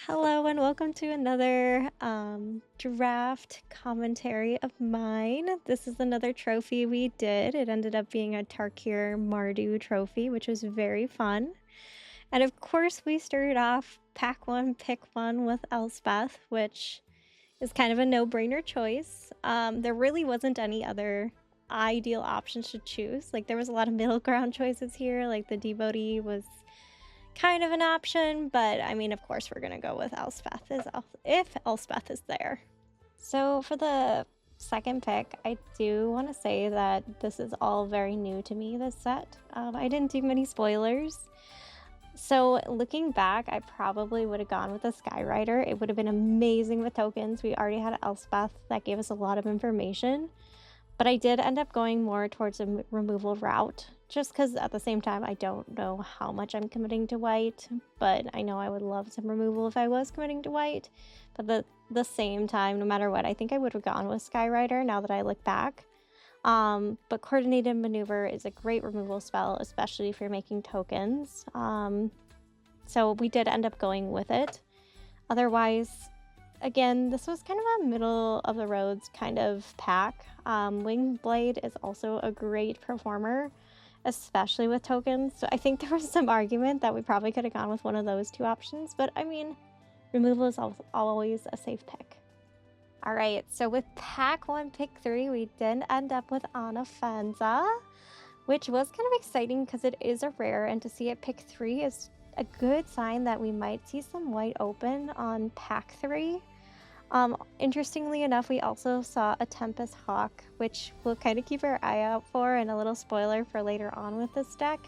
Hello and welcome to another draft commentary of mine. This is another trophy we did. It ended up being a Tarkir Mardu trophy, which was very fun. And of course, we started off pack one, pick one with Elspeth, which is kind of a no-brainer choice. There really wasn't any other ideal options to choose. Like, there was a lot of middle ground choices here. Like, the Devotee was kind of an option, but I mean, of course, we're gonna go with Elspeth if Elspeth is there. So for the second pick, I do want to say that this is all very new to me, this set. I didn't do many spoilers. So looking back, I probably would have gone with a Skyrider. It would have been amazing with tokens. We already had Elspeth that gave us a lot of information. But I did end up going more towards a removal route, just because at the same time, I don't know how much I'm committing to white, but I know I would love some removal if I was committing to white. But at the same time, no matter what, I think I would have gone with Skyrider now that I look back. But Coordinated Maneuver is a great removal spell, especially if you're making tokens. So we did end up going with it. Otherwise, again, this was kind of a middle of the roads kind of pack. Winged Blade is also a great performer, especially with tokens. So I think there was some argument that we probably could have gone with one of those two options, but I mean, removal is always a safe pick. All right, so with pack one, pick three, we did end up with Anafenza, which was kind of exciting because it is a rare, and to see it pick three is a good sign that we might see some white open on pack three. Interestingly enough, we also saw a Tempest Hawk, which we'll kind of keep our eye out for, and a little spoiler for later on with this deck.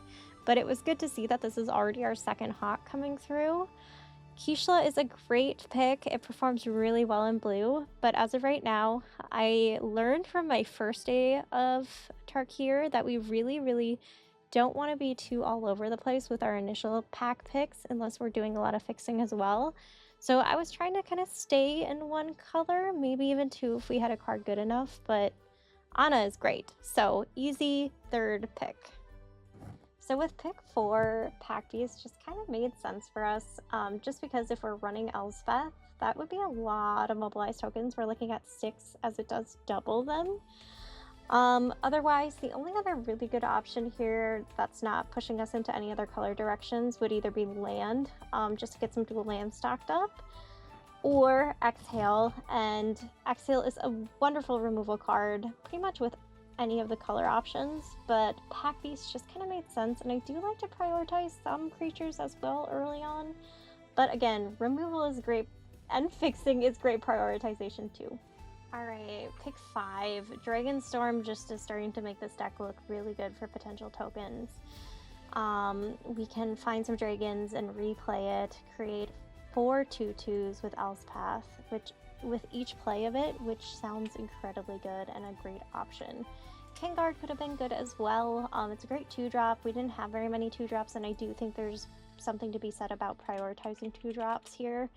But it was good to see that this is already our second Hawk coming through. Kishla is a great pick. It performs really well in blue, but as of right now, I learned from my first day of Tarkir that we really don't want to be too all over the place with our initial pack picks unless we're doing a lot of fixing as well. So I was trying to kind of stay in one color, maybe even two if we had a card good enough, but Ana is great. So easy third pick. So with pick four, pack Beast just kind of made sense for us, just because if we're running Elspeth, that would be a lot of mobilized tokens. We're looking at 6 as it does double them. Otherwise, the only other really good option here that's not pushing us into any other color directions would either be land, just to get some dual land stocked up, or Exhale. And Exhale is a wonderful removal card, pretty much with any of the color options, but Pack Beast just kind of made sense, and I do like to prioritize some creatures as well early on. But again, removal is great, and fixing is great prioritization too. Alright, pick 5. Dragonstorm just is starting to make this deck look really good for potential tokens. We can find some dragons and replay it, create 4 2/2s with Elspeth, which with each play of it, which sounds incredibly good and a great option. Kingguard could have been good as well. It's a great 2-drop. We didn't have very many 2-drops, and I do think there's something to be said about prioritizing 2-drops here.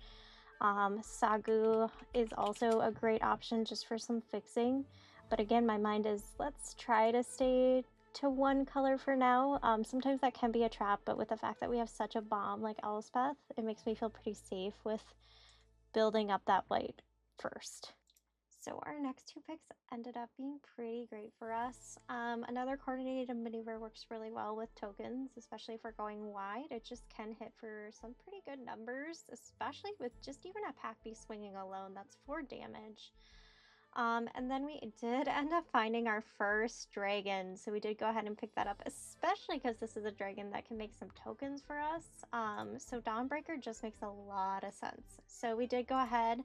Sagu is also a great option just for some fixing, but again, my mind is let's try to stay to one color for now. Sometimes that can be a trap, but with the fact that we have such a bomb like Elspeth, it makes me feel pretty safe with building up that white first. So our next 2 picks ended up being pretty great for us. Another Coordinated Maneuver works really well with tokens, especially if we're going wide. It just can hit for some pretty good numbers, especially with just even a Pack Beast swinging alone. That's 4 damage. And then we did end up finding our first dragon, so we did go ahead and pick that up, especially because this is a dragon that can make some tokens for us. So Dawnbreaker just makes a lot of sense. So we did go ahead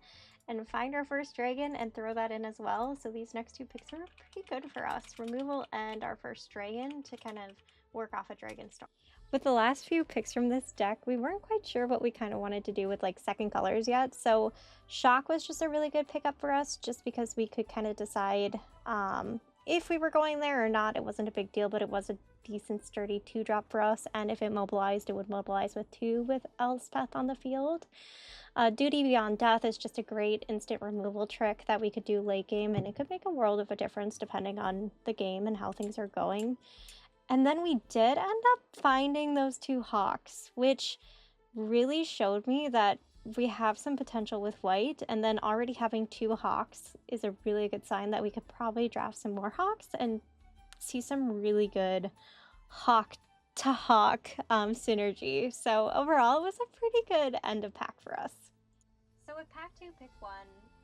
and find our first dragon and throw that in as well. So these next 2 picks are pretty good for us. Removal and our first dragon to kind of work off a Dragonstorm. With the last few picks from this deck, we weren't quite sure what we kind of wanted to do with like second colors yet. So Shock was just a really good pickup for us just because we could kind of decide if we were going there or not. It wasn't a big deal, but it was a decent sturdy 2-drop for us. And if it mobilized, it would mobilize with 2 with Elspeth on the field. Duty Beyond Death is just a great instant removal trick that we could do late game, and it could make a world of a difference depending on the game and how things are going. And then we did end up finding those 2 hawks, which really showed me that we have some potential with white, and then already having 2 hawks is a really good sign that we could probably draft some more hawks and see some really good hawk to hawk synergy. So overall, it was a pretty good end of pack for us. So with pack 2, pick 1,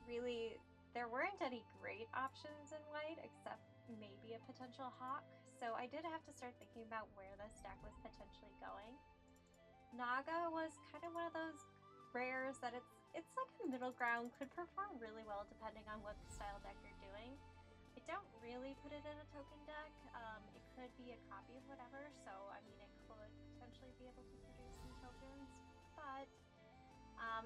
really there weren't any great options in white except maybe a potential hawk. So I did have to start thinking about where this deck was potentially going. Naga was kind of one of those rares that it's like a middle ground, could perform really well depending on what style deck you're doing. I don't really put it in a token deck. It could be a copy of whatever, so I mean it could potentially be able to produce some tokens, but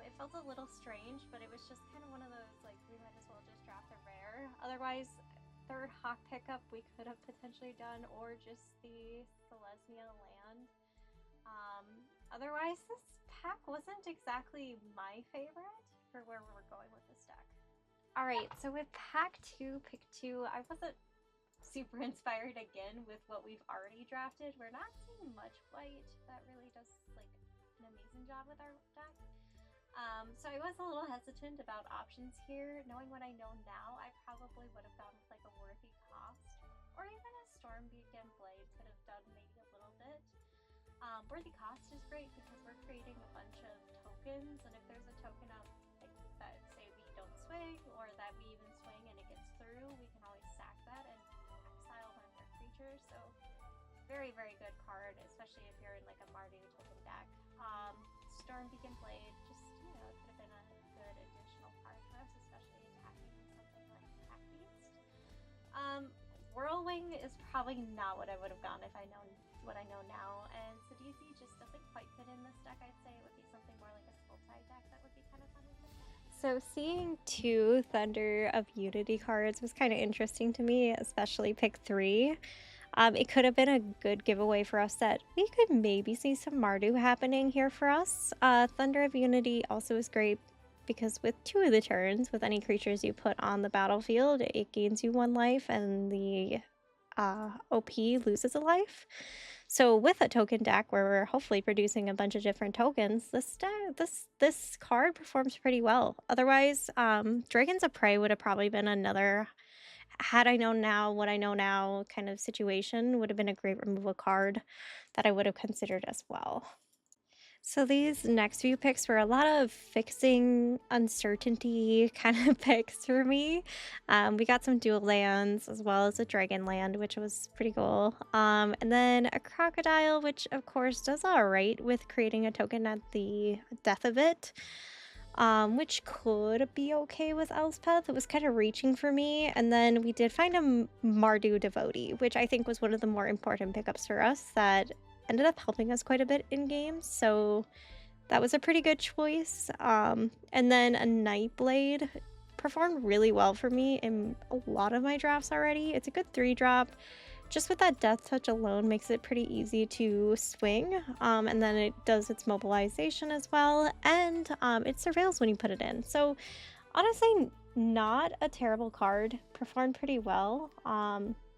it felt a little strange, but it was just kind of one of those, like, we might as well just draft a rare. Otherwise, third hawk pickup we could have potentially done, or just the Selesnya land. Otherwise, this pack wasn't exactly my favorite for where we were going with this deck. Alright, so with pack 2, pick 2, I wasn't super inspired again with what we've already drafted. We're not seeing much white that really does like an amazing job with our deck. So I was a little hesitant about options here. Knowing what I know now, I probably would have gone with like a worthy cost, or even a Storm Beacon Blade could have done maybe a little bit. Worthy cost is great because we're creating a bunch of tokens, and if there's a token out like that, say we don't swing, or that we even swing and it gets through, we can always sack that and exile one of their creatures. So very, very good card, especially if you're in like a Mardu token deck. Storm Beacon Blade just, you know, could have been a good additional card for us, especially attacking something like Pack Beast. Whirlwing is probably not what I would have gone if I known what I know now, and Sidisi just doesn't quite fit in this deck. I'd say it would be something more like a Sultai deck that would be kind of fun with this deck. So seeing 2 Thunder of Unity cards was kind of interesting to me, especially pick 3. It could have been a good giveaway for us that we could maybe see some Mardu happening here for us. Thunder of Unity also is great because with 2 of the turns, with any creatures you put on the battlefield, it gains you 1 life and the OP loses a life. So with a token deck where we're hopefully producing a bunch of different tokens, this card performs pretty well. Otherwise, Dragons of Prey would have probably been another, had I known now what I know now kind of situation, would have been a great removal card that I would have considered as well. So these next few picks were a lot of fixing uncertainty kind of picks for me. We got some dual lands as well as a dragon land, which was pretty cool. And then a crocodile, which of course does all right with creating a token at the death of it. Which could be okay with Elspeth. It was kind of reaching for me. And then we did find a Mardu devotee, which I think was one of the more important pickups for us that ended up helping us quite a bit in games. So that was a pretty good choice. And then a Nightblade performed really well for me in a lot of my drafts already. It's a good 3-drop. Just with that death touch alone makes it pretty easy to swing, and then it does its mobilization as well, and it surveils when you put it in. So honestly, not a terrible card, performed pretty well.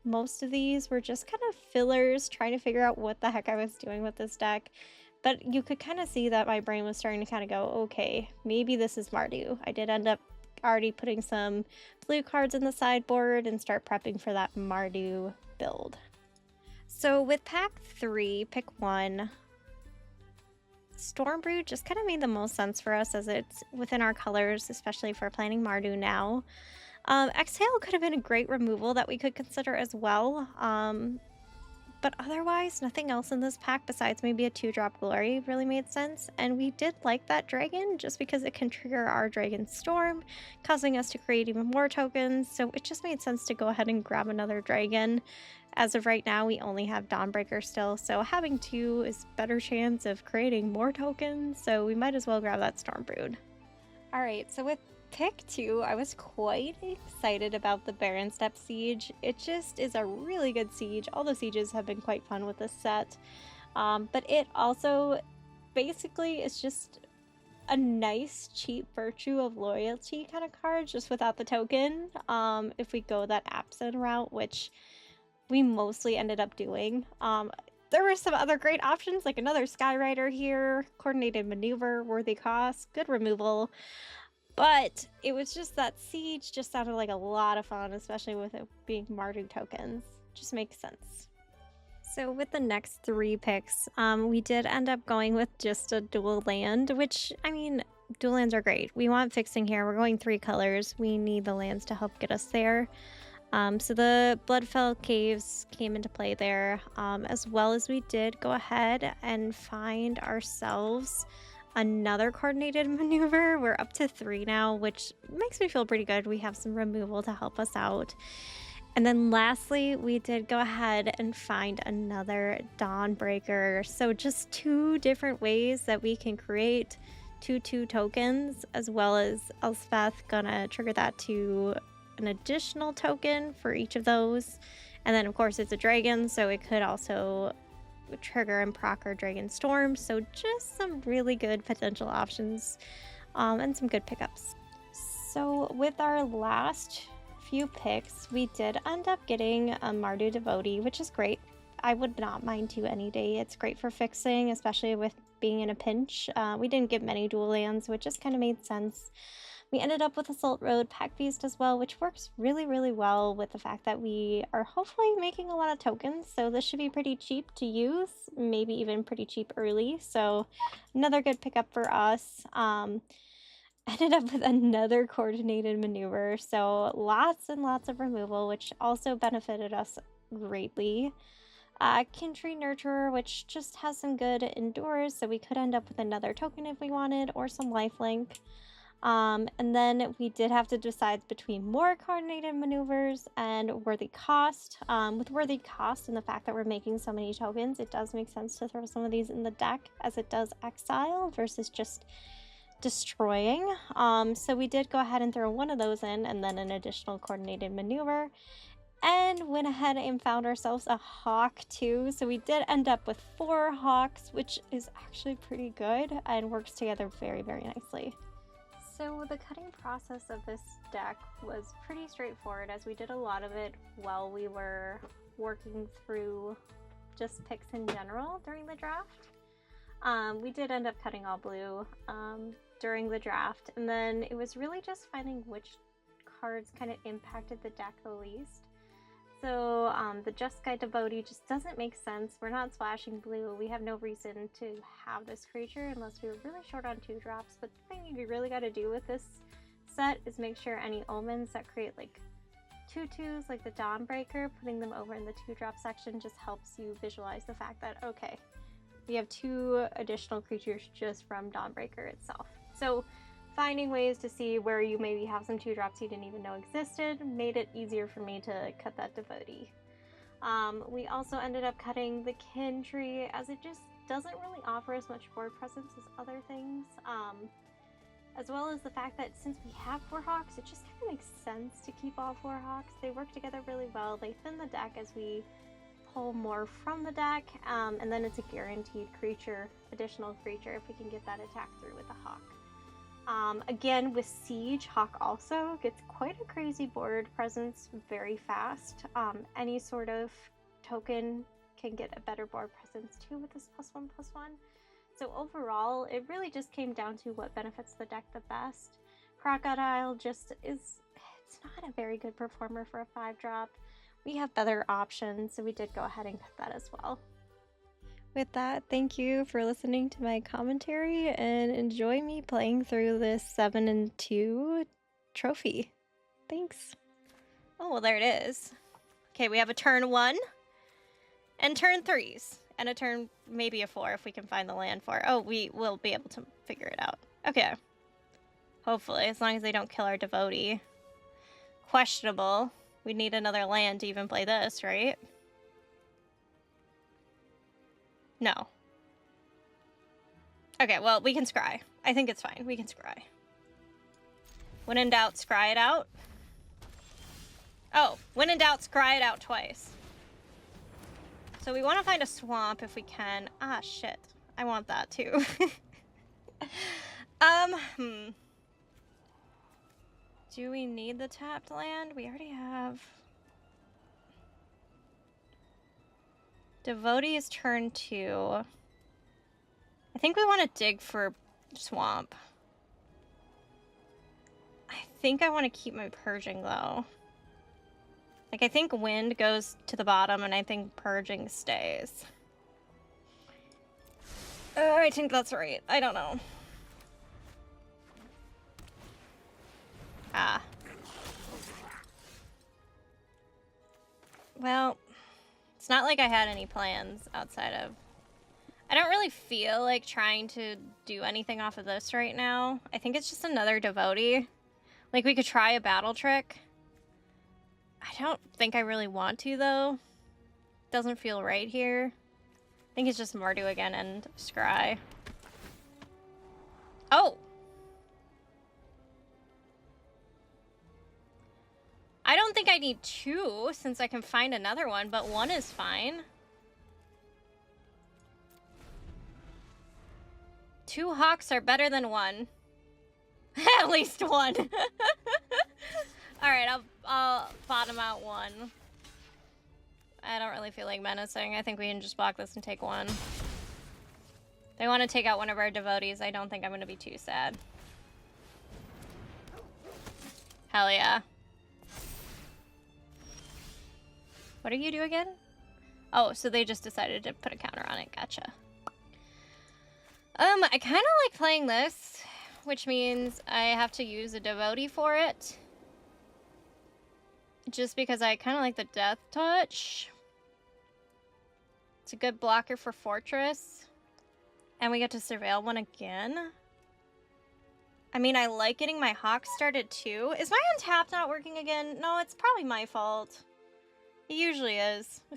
Most of these were just kind of fillers, trying to figure out what the heck I was doing with this deck, but you could kind of see that my brain was starting to kind of go, okay, maybe this is Mardu. I did end up already putting some blue cards in the sideboard and start prepping for that Mardu build. So with pack 3, pick 1, Stormbrew just kind of made the most sense for us as it's within our colors, especially if we're planning Mardu now. Exhale could have been a great removal that we could consider as well. But otherwise, nothing else in this pack besides maybe a 2-drop Glory really made sense. And we did like that dragon just because it can trigger our Dragon Storm, causing us to create even more tokens. So it just made sense to go ahead and grab another dragon. As of right now, we only have Dawnbreaker still, so having 2 is better chance of creating more tokens. So we might as well grab that Stormbrood. Alright, so with pick 2, I was quite excited about the Barren Step Siege. It just is a really good siege. All the sieges have been quite fun with this set. But it also basically is just a nice cheap Virtue of Loyalty kind of card, just without the token. If we go that Absent route, which we mostly ended up doing. There were some other great options, like another Skyrider here, coordinated maneuver, worthy cost, good removal. But it was just that siege just sounded like a lot of fun, especially with it being Mardu tokens. Just makes sense. So with the next 3 picks, we did end up going with just a dual land, which, I mean, dual lands are great. We want fixing here. We're going 3 colors. We need the lands to help get us there. So the Bloodfell Caves came into play there, as well as we did go ahead and find ourselves another coordinated maneuver. We're up to 3 now, which makes me feel pretty good. We have some removal to help us out. And then lastly, we did go ahead and find another Dawnbreaker. So just 2 different ways that we can create 2/2 tokens, as well as Elspeth gonna trigger that to an additional token for each of those. And then of course it's a dragon, so it could also trigger and proc our Dragon Storm. So just some really good potential options, and some good pickups. So with our last few picks, we did end up getting a Mardu Devotee, which is great. I would not mind 2 any day. It's great for fixing, especially with being in a pinch. We didn't get many dual lands, which just kind of made sense. We ended up with Assault Road Pack Beast as well, which works really, really well with the fact that we are hopefully making a lot of tokens. So this should be pretty cheap to use, maybe even pretty cheap early. So another good pickup for us. Ended up with another coordinated maneuver. So lots and lots of removal, which also benefited us greatly. Kintree Nurturer, which just has some good endures, so we could end up with another token if we wanted, or some lifelink. And then we did have to decide between more coordinated maneuvers and worthy cost. With worthy cost and the fact that we're making so many tokens, it does make sense to throw some of these in the deck, as it does exile versus just destroying. So we did go ahead and throw one of those in, and then an additional coordinated maneuver, and went ahead and found ourselves a hawk too. So we did end up with 4 hawks, which is actually pretty good and works together very, very nicely. So the cutting process of this deck was pretty straightforward, as we did a lot of it while we were working through just picks in general during the draft. We did end up cutting all blue during the draft, and then it was really just finding which cards kind of impacted the deck the least. So the Just Guide Devotee just doesn't make sense. We're not splashing blue. We have no reason to have this creature unless we were really short on 2 drops. But the thing you really got to do with this set is make sure any omens that create like 2/2s, like the Dawnbreaker, putting them over in the 2-drop section just helps you visualize the fact that, okay, we have 2 additional creatures just from Dawnbreaker itself. So finding ways to see where you maybe have some 2-drops you didn't even know existed made it easier for me to cut that Devotee. We also ended up cutting the Kintree, as it just doesn't really offer as much board presence as other things, as well as the fact that since we have 4 hawks, it just kind of makes sense to keep all 4 hawks. They work together really well. They thin the deck as we pull more from the deck, and then it's a guaranteed creature, additional creature, if we can get that attack through with the hawk. Again, with Siege, Hawk also gets quite a crazy board presence very fast. Any sort of token can get a better board presence too with this +1/+1. So overall, it really just came down to what benefits the deck the best. Crocodile just it's not a very good performer for a 5-drop. We have better options, so we did go ahead and cut that as well. With that, thank you for listening to my commentary, and enjoy me playing through this 7-2 trophy. Thanks. Oh, well, there it is. Okay, we have a turn 1 and turn 3s, and a turn, maybe a 4 if we can find the land for it. Oh, we will be able to figure it out. Okay. Hopefully, as long as they don't kill our Devotee. Questionable. We need another land to even play this, right? No. Okay, well, we can scry. I think it's fine. We can scry. When in doubt, scry it out. Oh, when in doubt, scry it out twice. So we want to find a swamp if we can. Ah, shit. I want that too. Do we need the tapped land? We already have... Devotee is turn 2. I think we want to dig for swamp. I think I want to keep my purging though. Like I think wind goes to the bottom and I think purging stays. I think that's right. I don't know. Ah. Well, it's not like I had any plans outside of... I don't really feel like trying to do anything off of this right now. I think it's just another devotee. Like, we could try a battle trick. I don't think I really want to, though. Doesn't feel right here. I think it's just Mardu again and Scry. Oh! I don't think I need 2, since I can find another one, but 1 is fine. 2 hawks are better than 1. At least 1. Alright, I'll bottom out 1. I don't really feel like menacing. I think we can just block this and take 1. They want to take out one of our devotees. I don't think I'm going to be too sad. Hell yeah. What do you do again? Oh, so they just decided to put a counter on it. Gotcha. I kind of like playing this, which means I have to use a devotee for it. Just because I kind of like the death touch. It's a good blocker for fortress. And we get to surveil 1 again. I mean, I like getting my hawk started too. Is my untap not working again? No, it's probably my fault. It usually is. I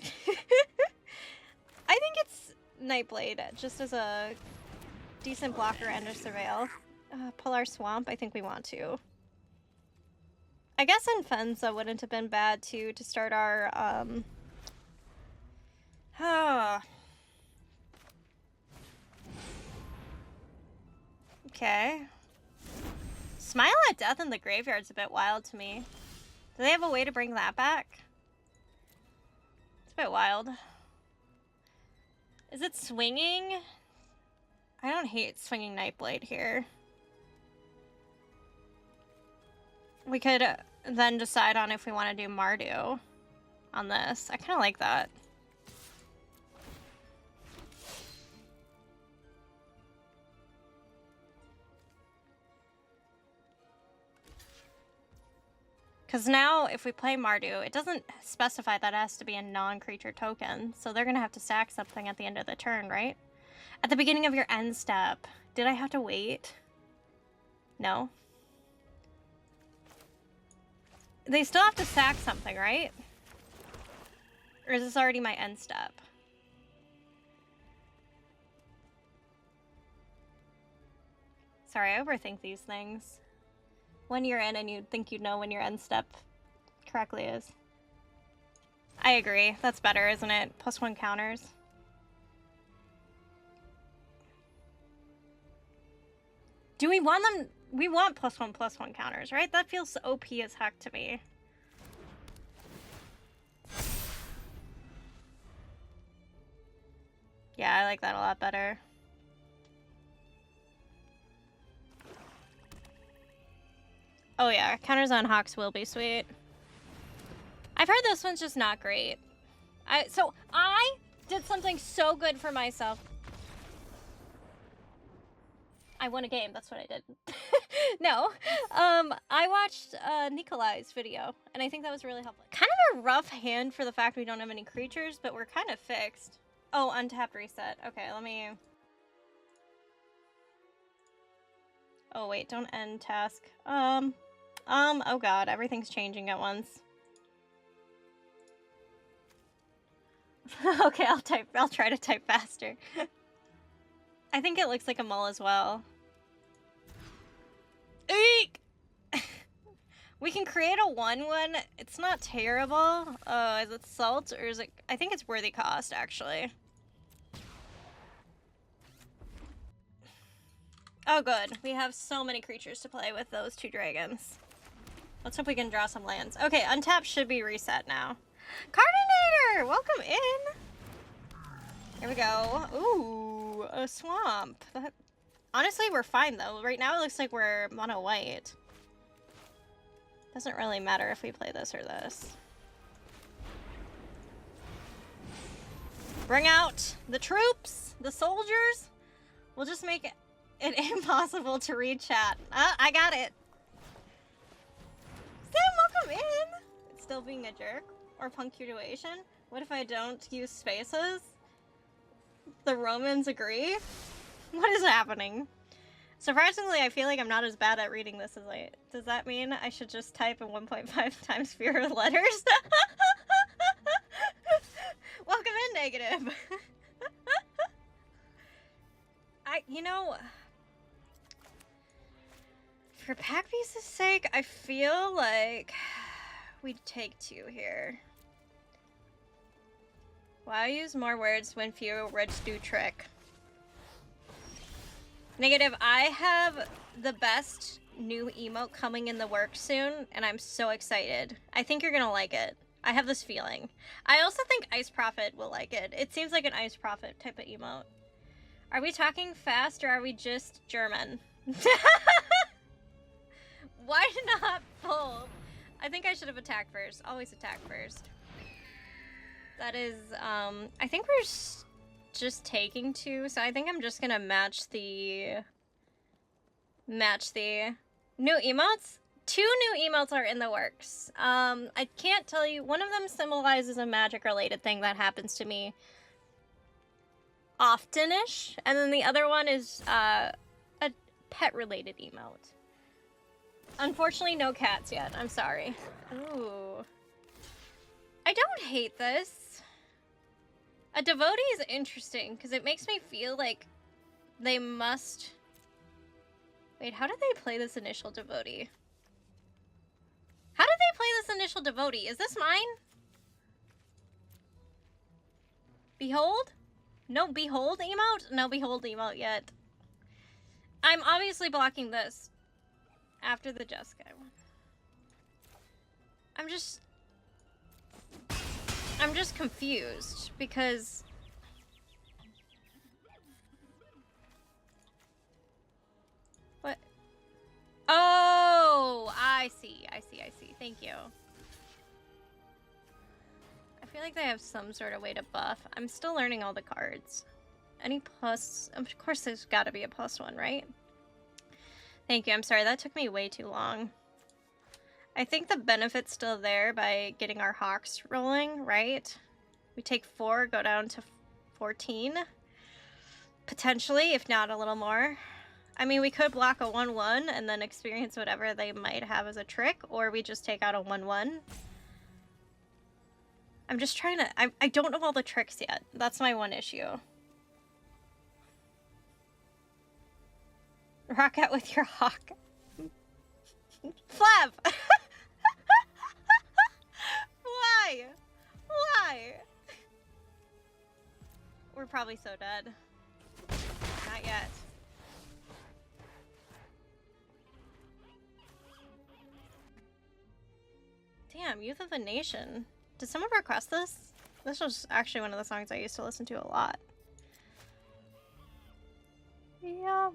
think it's Nightblade, just as a decent blocker and a surveil. Pull our swamp, I think we want to. I guess Infenza wouldn't have been bad too to start our Okay. Smile at Death in the Graveyard's a bit wild to me. Do they have a way to bring that back? It's a bit wild. Is it swinging? I don't hate swinging Nightblade here. We could then decide on if we want to do Mardu on this. I kind of like that. Because now, if we play Mardu, it doesn't specify that it has to be a non-creature token, so they're going to have to sack something at the end of the turn, right? At the beginning of your end step. Did I have to wait? No. They still have to sack something, right? Or is this already my end step? Sorry, I overthink these things. When you're in and you think you know when your end step correctly is. I agree. That's better, isn't it? +1 counters. Do we want them? We want +1/+1 counters, right? That feels OP as heck to me. Yeah, I like that a lot better. Oh yeah, counters on Hawks will be sweet. I've heard this one's just not great. So I did something so good for myself. I won a game, that's what I did. No, I watched Nikolai's video, and I think that was really helpful. Kind of a rough hand for the fact we don't have any creatures, but we're kind of fixed. Oh, untapped reset. Okay, let me... Oh wait, don't end task. Oh god, everything's changing at once. Okay, I'll try to type faster. I think it looks like a mull as well. Eek! We can create a 1/1. It's not terrible. Is it salt or is it... I think it's worthy cost, actually. Oh, good. We have so many creatures to play with those 2 dragons. Let's hope we can draw some lands. Okay, untap should be reset now. Cardinator! Welcome in! Here we go. Ooh, a swamp. Honestly, we're fine though. Right now it looks like we're mono white. Doesn't really matter if we play this or this. Bring out the troops, the soldiers. We'll just make it impossible to read chat. I got it. Sam, welcome in. It's still being a jerk or punctuation. What if I don't use spaces? The Romans agree? What is happening? Surprisingly, I feel like I'm not as bad at reading this as I... Does that mean I should just type in 1.5 times fewer letters? Welcome in, negative. You know... For pack pieces' sake, I feel like we'd take 2 here. Why use more words when fewer words do trick? Negative, I have the best new emote coming in the works soon, and I'm so excited. I think you're gonna like it. I have this feeling. I also think Ice Prophet will like it. It seems like an Ice Prophet type of emote. Are we talking fast, or are we just German? Why not pull? I think I should have attacked first. Always attack first. That is, I think we're just taking 2, so I think I'm just gonna match the new emotes. 2 new emotes are in the works. I can't tell you, one of them symbolizes a magic related thing that happens to me often-ish, and then the other one is a pet related emote. Unfortunately, no cats yet. I'm sorry. Ooh. I don't hate this. A devotee is interesting because it makes me feel like they must... Wait, how did they play this initial devotee? How did they play this initial devotee? Is this mine? Behold? No behold emote? No behold emote yet. I'm obviously blocking this after the Jeskai one. I'm just confused because what? Oh, I see. Thank you. I feel like they have some sort of way to buff. I'm still learning all the cards. Any plus? Of course there's got to be a +1, right? Thank you. I'm sorry, that took me way too long. I think the benefit's still there by getting our hawks rolling, right? We take 4, go down to 14. Potentially, if not a little more. I mean, we could block a 1-1 and then experience whatever they might have as a trick, or we just take out a 1-1. I'm just trying to... I don't know all the tricks yet. That's my one issue. Rock out with your hawk. Flav! Why? Why? We're probably so dead. Not yet. Damn, Youth of a Nation. Did someone request this? This was actually one of the songs I used to listen to a lot. We are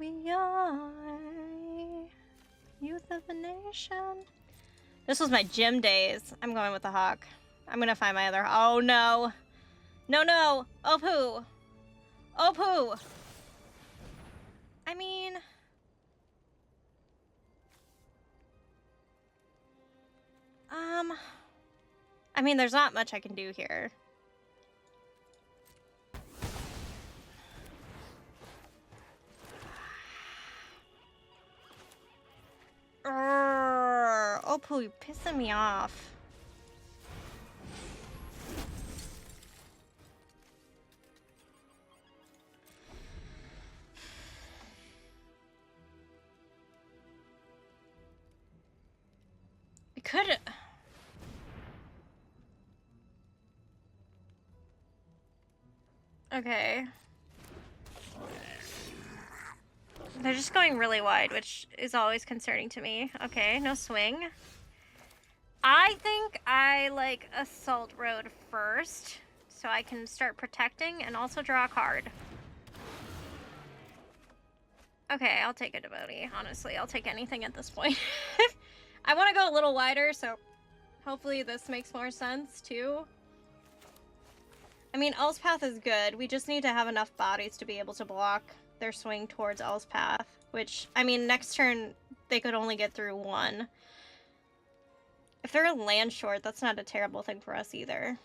Youth of a Nation. This was my gym days. I'm going with the hawk. I'm gonna find my other... Oh no! No, no! Opoo! Opoo! I mean... I mean, there's not much I can do here. Opoo, you're pissing me off. We could... Okay. They're just going really wide, which is always concerning to me. Okay, no swing. I think I like Assault Road first, so I can start protecting and also draw a card. Okay, I'll take a devotee. Honestly, I'll take anything at this point. I want to go a little wider, so hopefully this makes more sense too. I mean, Elspeth is good. We just need to have enough bodies to be able to block their swing towards Elspeth, which, I mean, next turn they could only get through one. If they're land short, that's not a terrible thing for us either.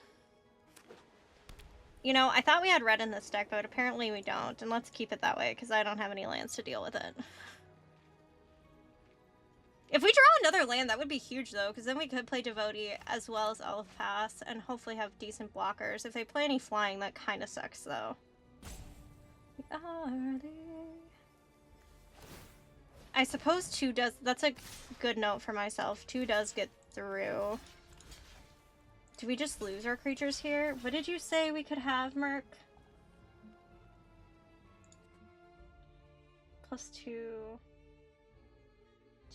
You know, I thought we had red in this deck, but apparently we don't, and let's keep it that way, because I don't have any lands to deal with it. If we draw another land, that would be huge, though, because then we could play Devotee as well as Elspeth, and hopefully have decent blockers. If they play any flying, that kind of sucks, though. I suppose 2 does... That's a good note for myself. 2 does get through. Do we just lose our creatures here? What did you say we could have, Merc? +2 to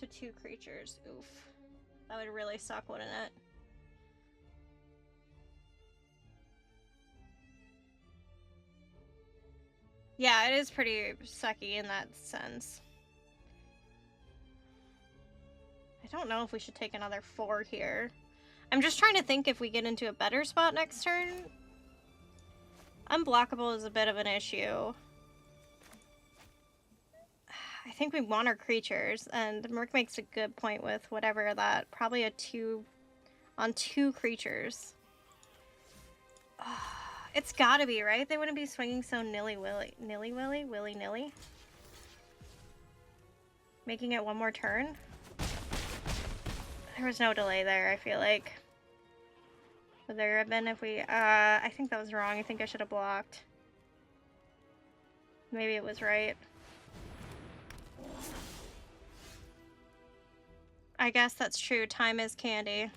2 creatures. Oof. That would really suck, wouldn't it? Yeah, it is pretty sucky in that sense. I don't know if we should take another 4 here. I'm just trying to think if we get into a better spot next turn. Unblockable is a bit of an issue. I think we want our creatures, and Merc makes a good point with whatever that. Probably a 2 on 2 creatures. It's gotta be, right? They wouldn't be swinging so willy-nilly. Making it one more turn? There was no delay there, I feel like. Would there have been if we... I think that was wrong. I think I should have blocked. Maybe it was right. I guess that's true. Time is candy.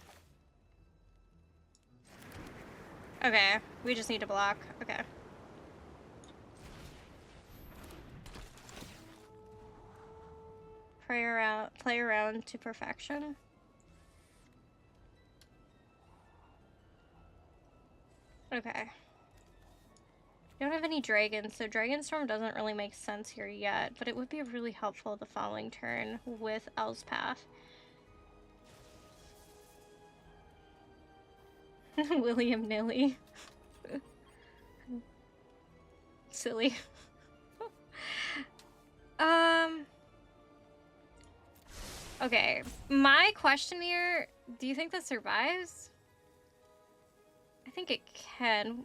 Okay, we just need to block. Okay. Play around to perfection. Okay. We don't have any dragons, so Dragonstorm doesn't really make sense here yet, but it would be really helpful the following turn with Elspeth. William Nilly. Silly. Okay. My question here, do you think this survives? I think it can.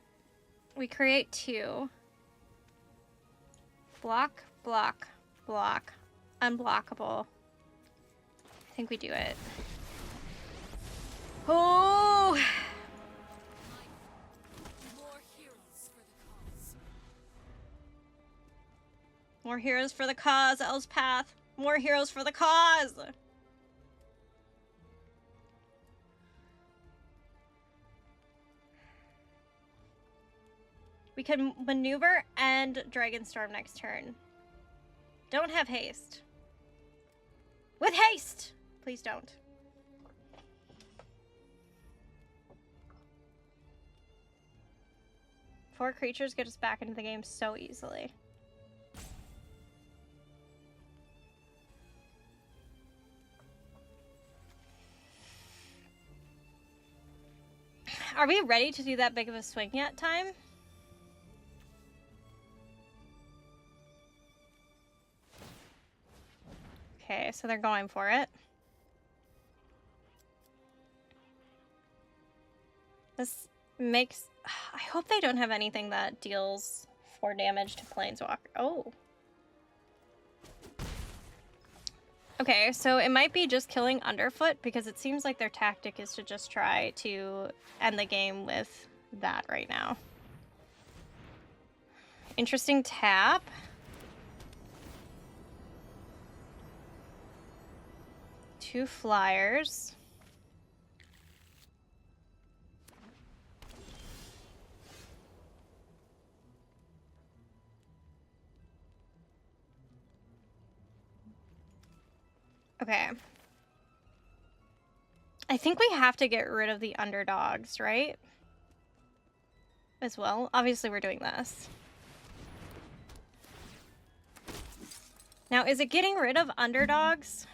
We create 2. Block, block, block. Unblockable. I think we do it. Oh! More heroes for the cause, Elspeth. More heroes for the cause. We can maneuver and Dragonstorm next turn. Don't have haste. With haste! Please don't. Four creatures get us back into the game so easily. Are we ready to do that big of a swing yet, Time? Okay, so they're going for it. This makes... I hope they don't have anything that deals 4 damage to Planeswalker. Oh. Okay, so it might be just killing Underfoot, because it seems like their tactic is to just try to end the game with that right now. Interesting tap. Two flyers. Okay. I think we have to get rid of the underdogs, right? as well. Obviously, we're doing this. Now, is it getting rid of underdogs?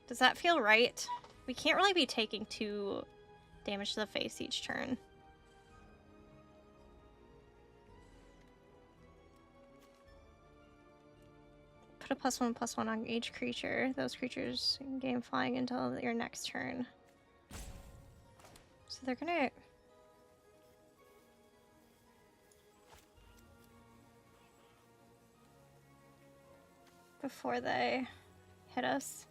Does that feel right? We can't really be taking 2 damage to the face each turn. Put a +1/+1 on each creature. Those creatures gain flying until your next turn. So they're gonna... before they hit us.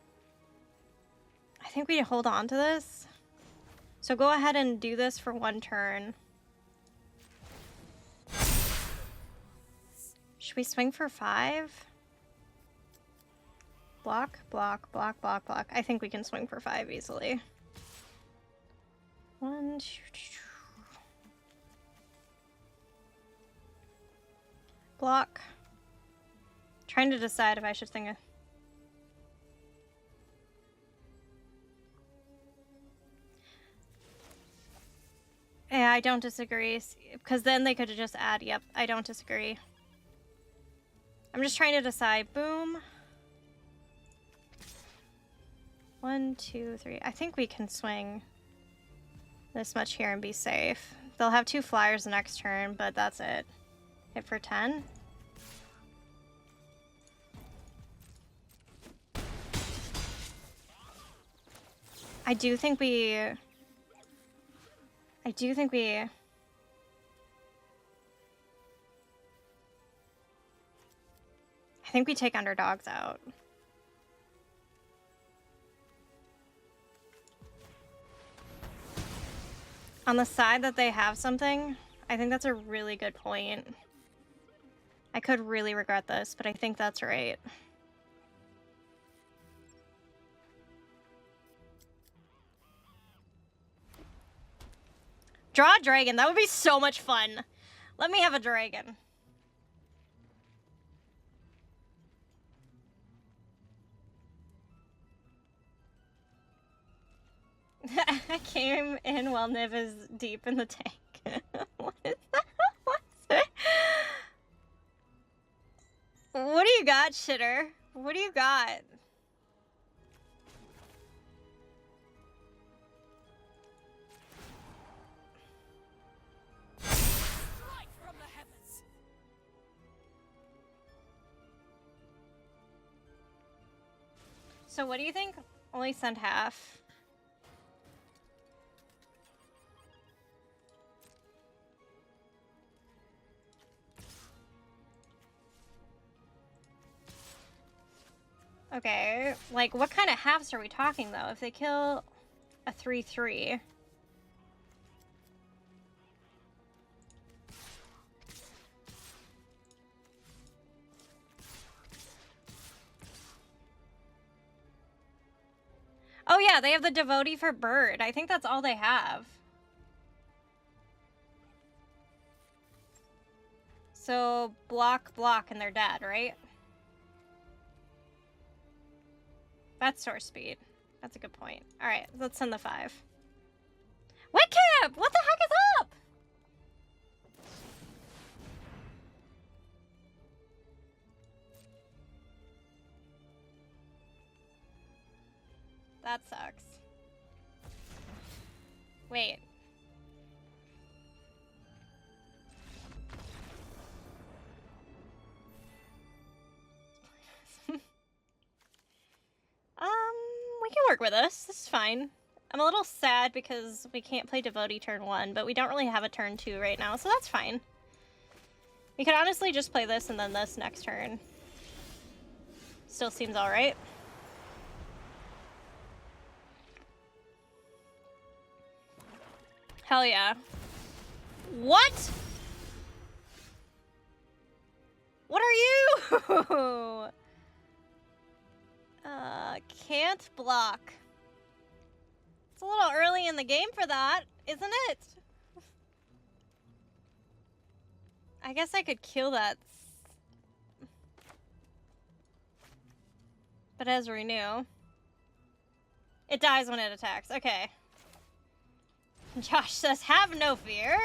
I think we hold on to this. So go ahead and do this for 1 turn. Should we swing for 5? Block, block, block, block, block. I think we can swing for 5 easily. 1, 2, 3. Block. Trying to decide if I should think of... Yeah, I don't disagree. Because then they could have just add, yep, I don't disagree. I'm just trying to decide. Boom. 1, 2, 3. I think we can swing this much here and be safe. They'll have 2 flyers the next turn, but that's it. Hit for 10. I think we take underdogs out. On the side that they have something, I think that's a really good point. I could really regret this, but I think that's right. Draw a dragon. That would be so much fun. Let me have a dragon. I came in while Niv is deep in the tank. What is that? What's it? What do you got, shitter? What do you got? So what do you think? Only send half. Okay, like what kind of halves are we talking though? If they kill a 3/3. Oh yeah, they have the devotee for bird. I think that's all they have. So block, block, and they're dead, right? That's source speed. That's a good point. All right, let's send the 5. Wickham! What the heck is up? That sucks. Wait. We can work with this. This is fine. I'm a little sad because we can't play Devotee turn 1, but we don't really have a turn 2 right now, so that's fine. We could honestly just play this and then this next turn. Still seems alright. Hell yeah. What? What are you? Can't block. It's a little early in the game for that, isn't it? I guess I could kill that. But as renew. It dies when it attacks. Okay. Josh says, have no fear.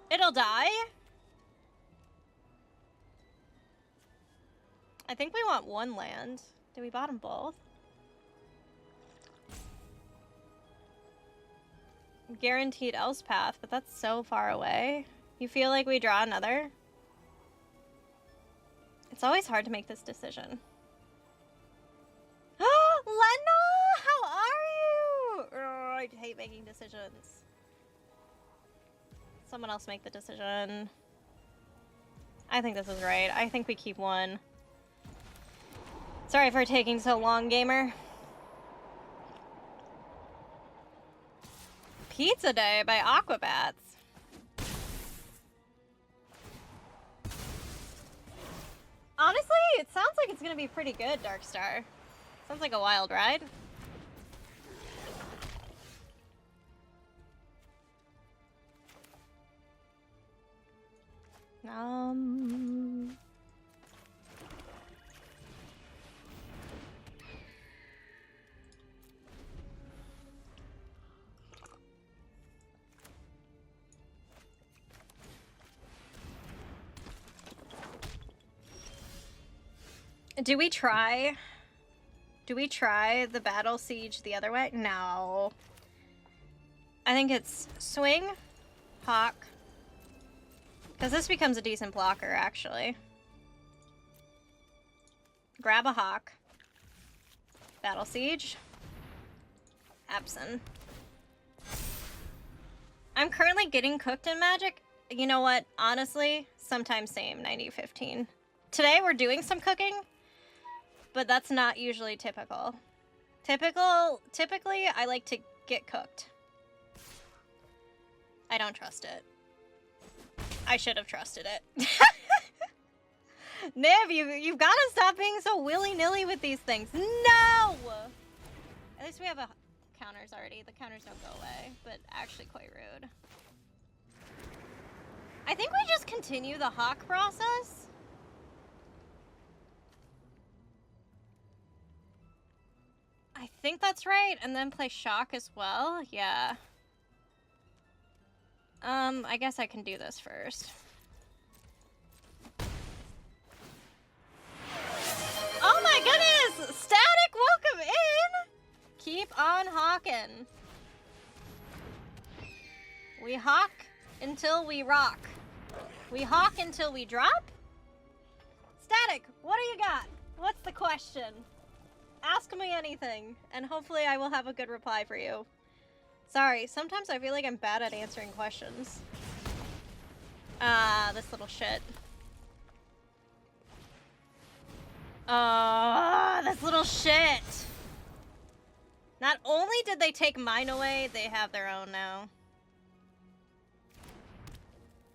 It'll die? I think we want one land. Do we bottom both? Guaranteed Elspeth, but that's so far away. You feel like we draw another? It's always hard to make this decision. Lena! How are you? Oh, I hate making decisions. Someone else make the decision. I think this is right. I think we keep one. Sorry for taking so long, gamer. Pizza Day by Aquabats. Honestly, it sounds like it's gonna be pretty good, Darkstar. Sounds like a wild ride. Do we try the battle siege the other way? No. I think it's swing, hawk. Because this becomes a decent blocker, actually. Grab a hawk. Battle siege. Epson. I'm currently getting cooked in Magic. You know what? Honestly, sometimes same, 90-15. Today we're doing some cooking, but that's not usually typical. Typically, I like to get cooked. I don't trust it. I should have trusted it. Niv, you've got to stop being so willy-nilly with these things. No! At least we have counters already. The counters don't go away, but actually quite rude. I think we just continue the hawk process. I think that's right, and then play shock as well. Yeah. I guess I can do this first. Oh my goodness! Static, welcome in! Keep on hawking. We hawk until we rock. We hawk until we drop? Static, what do you got? What's the question? Ask me anything, and hopefully I will have a good reply for you. Sorry, sometimes I feel like I'm bad at answering questions. This little shit. This little shit. Not only did they take mine away, they have their own now.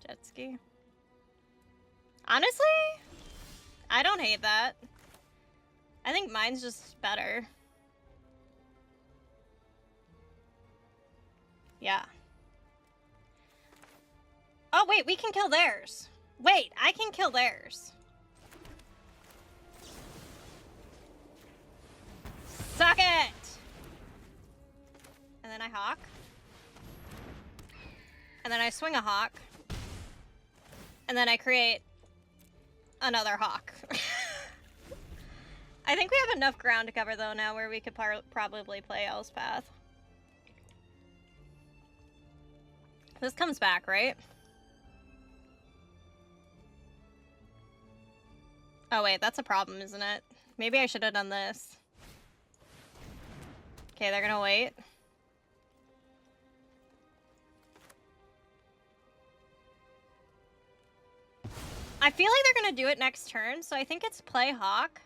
Jet ski. Honestly, I don't hate that. I think mine's just better. Yeah. Oh, wait, we can kill theirs. Wait, I can kill theirs. Suck it! And then I hawk. And then I swing a hawk. And then I create another hawk. I think we have enough ground to cover, though, now where we could probably play Elspeth. This comes back, right? Oh, wait, that's a problem, isn't it? Maybe I should have done this. Okay, they're gonna wait. I feel like they're gonna do it next turn, so I think it's play hawk.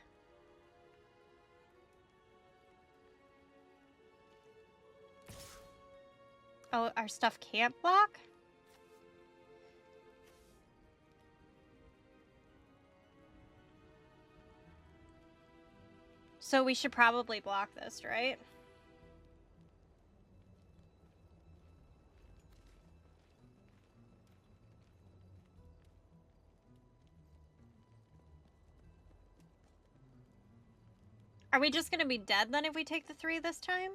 Oh, our stuff can't block? So we should probably block this, right? Are we just gonna be dead then if we take the 3 this time?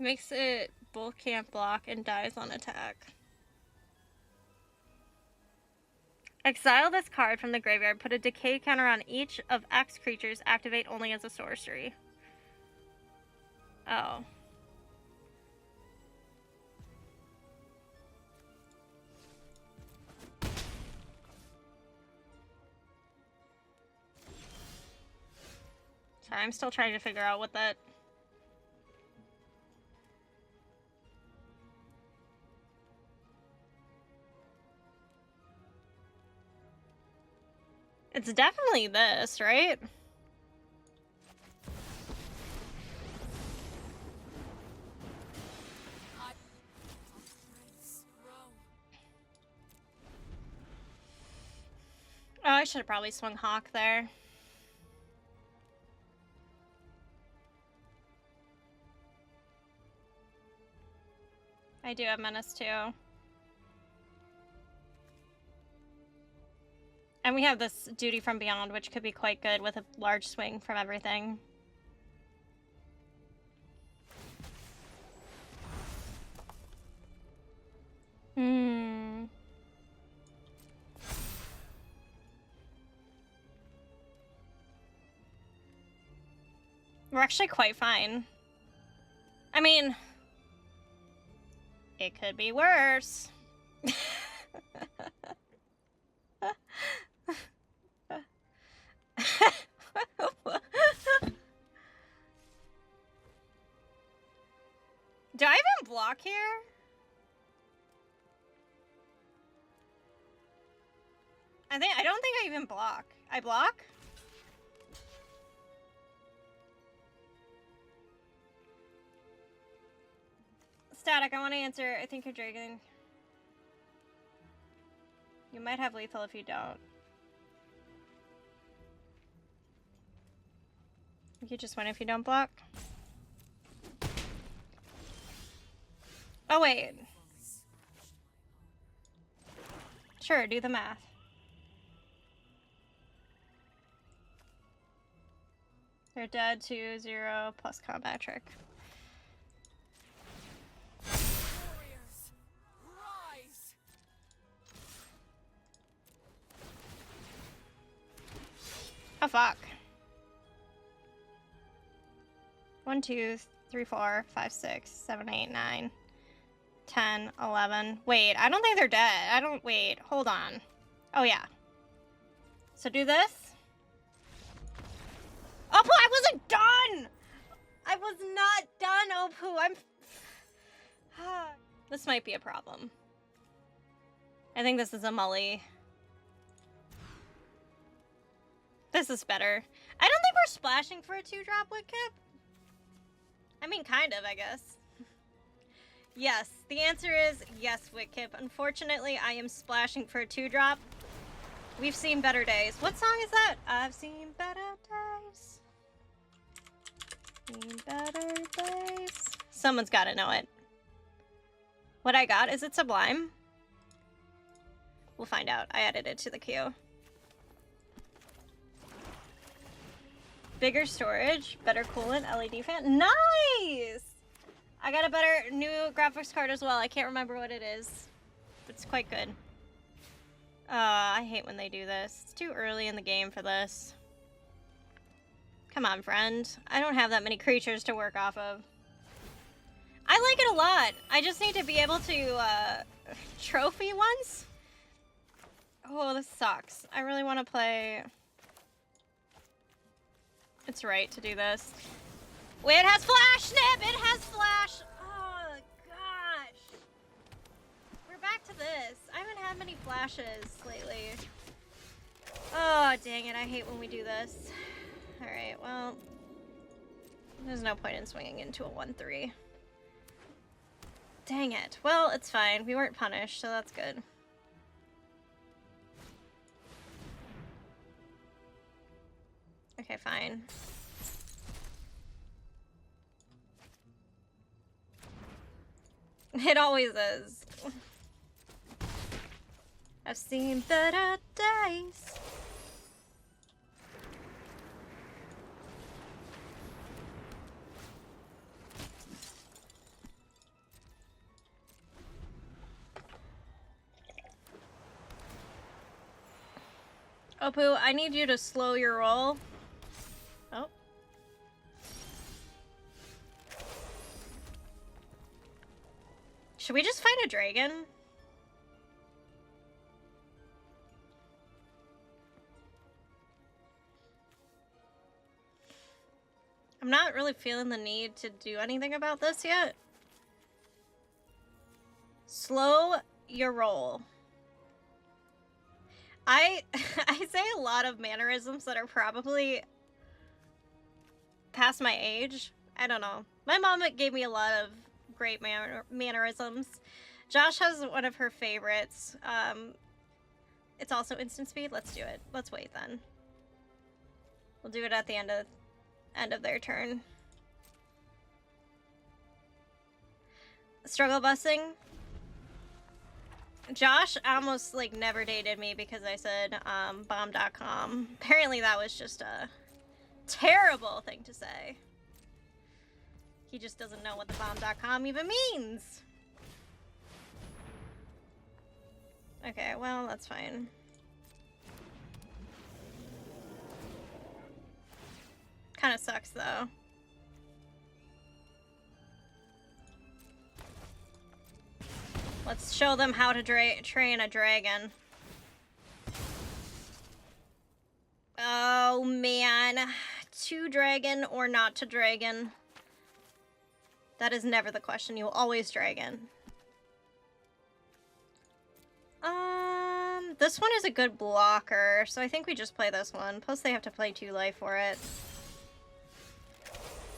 Makes it both can't block and dies on attack. Exile this card from the graveyard. Put a decay counter on each of X creatures. Activate only as a sorcery. Oh. Sorry, I'm still trying to figure out what that... It's definitely this, right? Oh, I should have probably swung Hawk there. I do have Menace too. And we have this Duty from Beyond, which could be quite good with a large swing from everything. Hmm. We're actually quite fine. I mean, it could be worse. Do I even block here? I don't think I even block. I block? Static, I want to answer. I think you're dragging. You might have lethal if you don't. You just win if you don't block. Oh, wait. Sure, do the math. They're dead 2-0 plus combat trick. Warriors, rise! Oh, fuck. 1, 2, 3, 4, 5, 6, 7, 8, 9, 10, 11. Wait, I don't think they're dead. Wait, hold on. Oh, yeah. So do this. Opoo, I wasn't done! I was not done, Opoo. This might be a problem. I think this is a Mully. This is better. I don't think we're splashing for a 2-drop Witkip. I mean, kind of, I guess. Yes, the answer is yes, Witkip. Unfortunately, I am splashing for a 2-drop. We've seen better days. What song is that? I've seen better days. Seen better days. Someone's got to know it. What I got, is it Sublime? We'll find out. I added it to the queue. Bigger storage, better coolant, LED fan. Nice! I got a better new graphics card as well. I can't remember what it is. It's quite good. I hate when they do this. It's too early in the game for this. Come on, friend. I don't have that many creatures to work off of. I like it a lot. I just need to be able to trophy once. Oh, this sucks. I really want to play... It's right to do this. Wait, it has flash, Nib! It has flash! Oh, gosh. We're back to this. I haven't had many flashes lately. Oh, dang it. I hate when we do this. Alright, well... There's no point in swinging into a 1-3. Dang it. Well, it's fine. We weren't punished, so that's good. Okay, fine. It always is. I've seen better days. Opoo, I need you to slow your roll. Oh. Should we just fight a dragon? I'm not really feeling the need to do anything about this yet. Slow your roll. I say a lot of mannerisms that are probably past my age. I don't know. My mom gave me a lot of great mannerisms. Josh has one of her favorites. It's also instant speed. Let's do it. Let's wait then. We'll do it at the end of their turn. Struggle busing. Josh almost like never dated me because I said bomb.com. Apparently that was just a terrible thing to say. He just doesn't know what the bomb.com even means. Okay, well, that's fine. Kind of sucks though. Let's show them how to train a dragon. Oh man, to dragon or not to dragon? That is never the question. You will always dragon. This one is a good blocker, so I think we just play this one. Plus they have to play 2 life for it.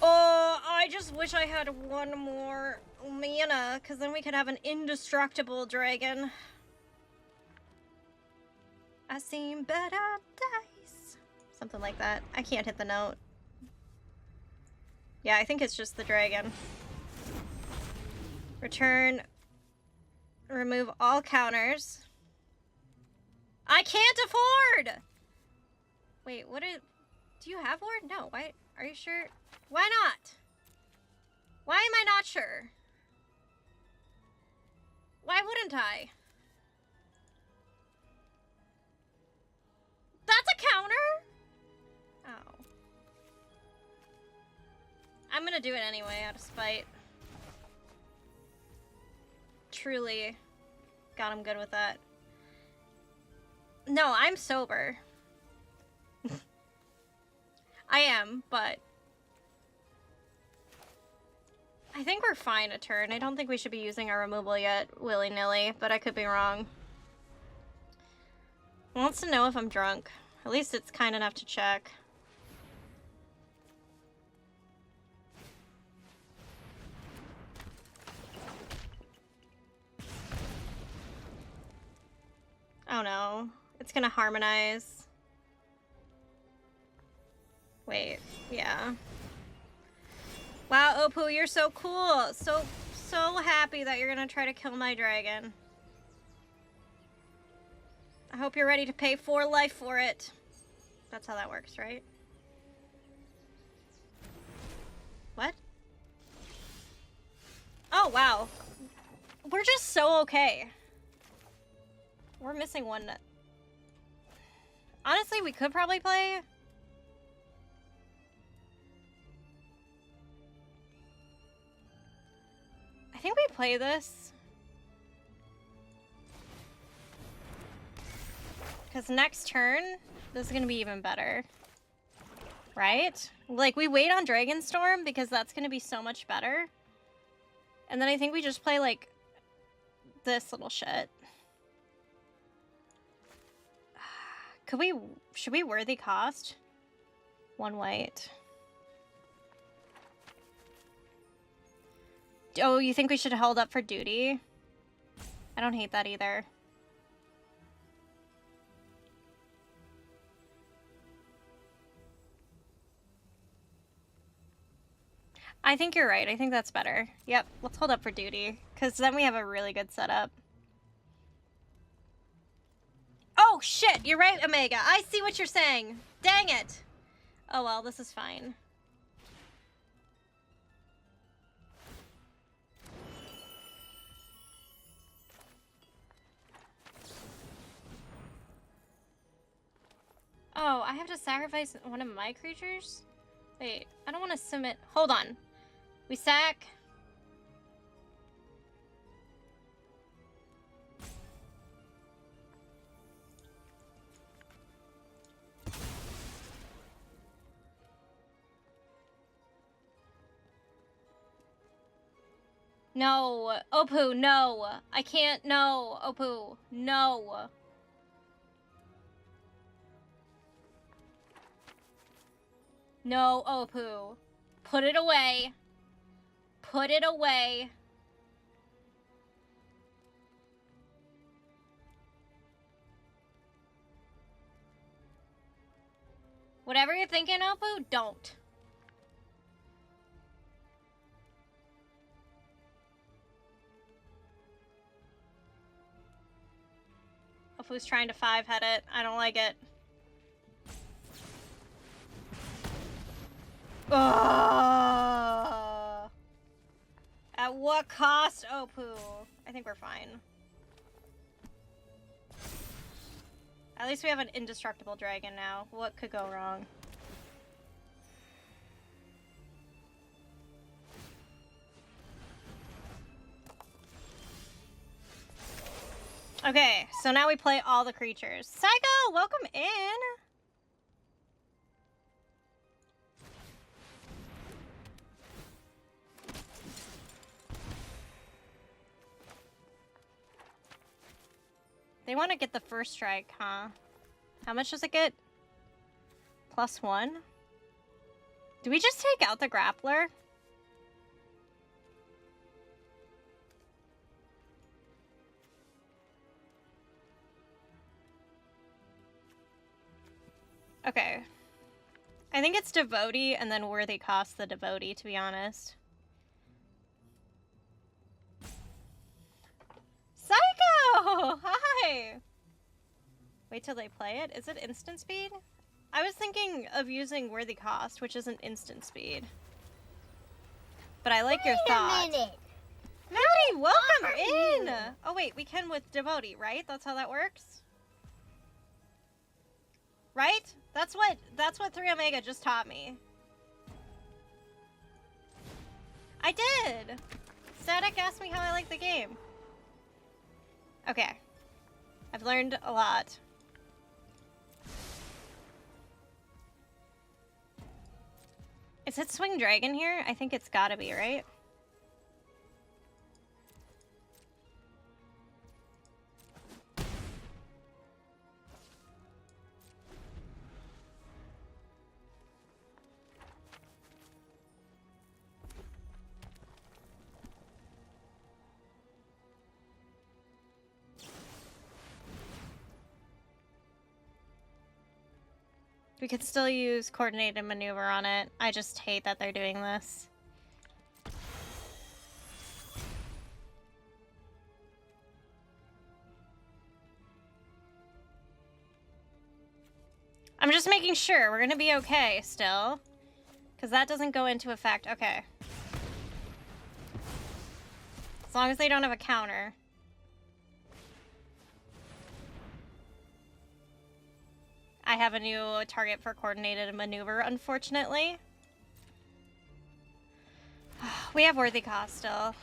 Oh, I just wish I had one more mana, because then we could have an indestructible dragon. I seen better dice. Something like that. I can't hit the note. Yeah, I think it's just the dragon. Return. Remove all counters. I can't afford! Wait, what is... Do you have ward? No, why... Are you sure? Why not? Why am I not sure? Why wouldn't I? That's a counter? Oh. I'm gonna do it anyway, out of spite. Truly got him good with that. No, I'm sober. I am, but I think we're fine a turn. I don't think we should be using our removal yet, willy-nilly, but I could be wrong. Wants to know if I'm drunk. At least it's kind enough to check. Oh no, it's gonna harmonize. Wait, yeah. Wow, Opoo, you're so cool. So happy that you're gonna try to kill my dragon. I hope you're ready to pay 4 life for it. That's how that works, right? What? Oh, wow. We're just so okay. We're missing one. Honestly, we could probably play... I think we play this. Because next turn, this is going to be even better. Right? Like, we wait on Dragonstorm because that's going to be so much better. And then I think we just play, like, this little shit. Should we worthy cost? 1 white. Oh, you think we should hold up for duty? I don't hate that either. I think you're right. I think that's better. Yep, let's hold up for duty, because then we have a really good setup. Oh, shit! You're right, Omega. I see what you're saying. Dang it! Oh, well, this is fine. I have to sacrifice one of my creatures? Wait, I don't want to submit. Hold on. We sack. No, Opoo, no. I can't, no, Opoo, no. No, Opoo. Put it away. Put it away. Whatever you're thinking, Opoo, don't. Opoo's trying to 5-head it. I don't like it. Ugh. At what cost, Opoo? I think we're fine. At least we have an indestructible dragon now. What could go wrong? Okay, so now we play all the creatures. Psycho, welcome in! They want to get the first strike, huh? How much does it get? +1? Do we just take out the grappler? Okay. I think it's Devotee and then Worthy costs the Devotee, to be honest. Psycho! Hi! Wait till they play it? Is it instant speed? I was thinking of using Worthy Cost, which isn't instant speed. But I like your thought. Wait a minute. Maddie, welcome in! Oh wait, we can with Devotee, right? That's how that works? Right? That's what 3 Omega just taught me. I did! Static asked me how I like the game. Okay. I've learned a lot. Is it Swing Dragon here? I think it's gotta be, right? We could still use coordinated maneuver on it. I just hate that they're doing this. I'm just making sure we're gonna be okay still. Because that doesn't go into effect. Okay. As long as they don't have a counter. I have a new target for coordinated maneuver, unfortunately. We have Worthy Cost still.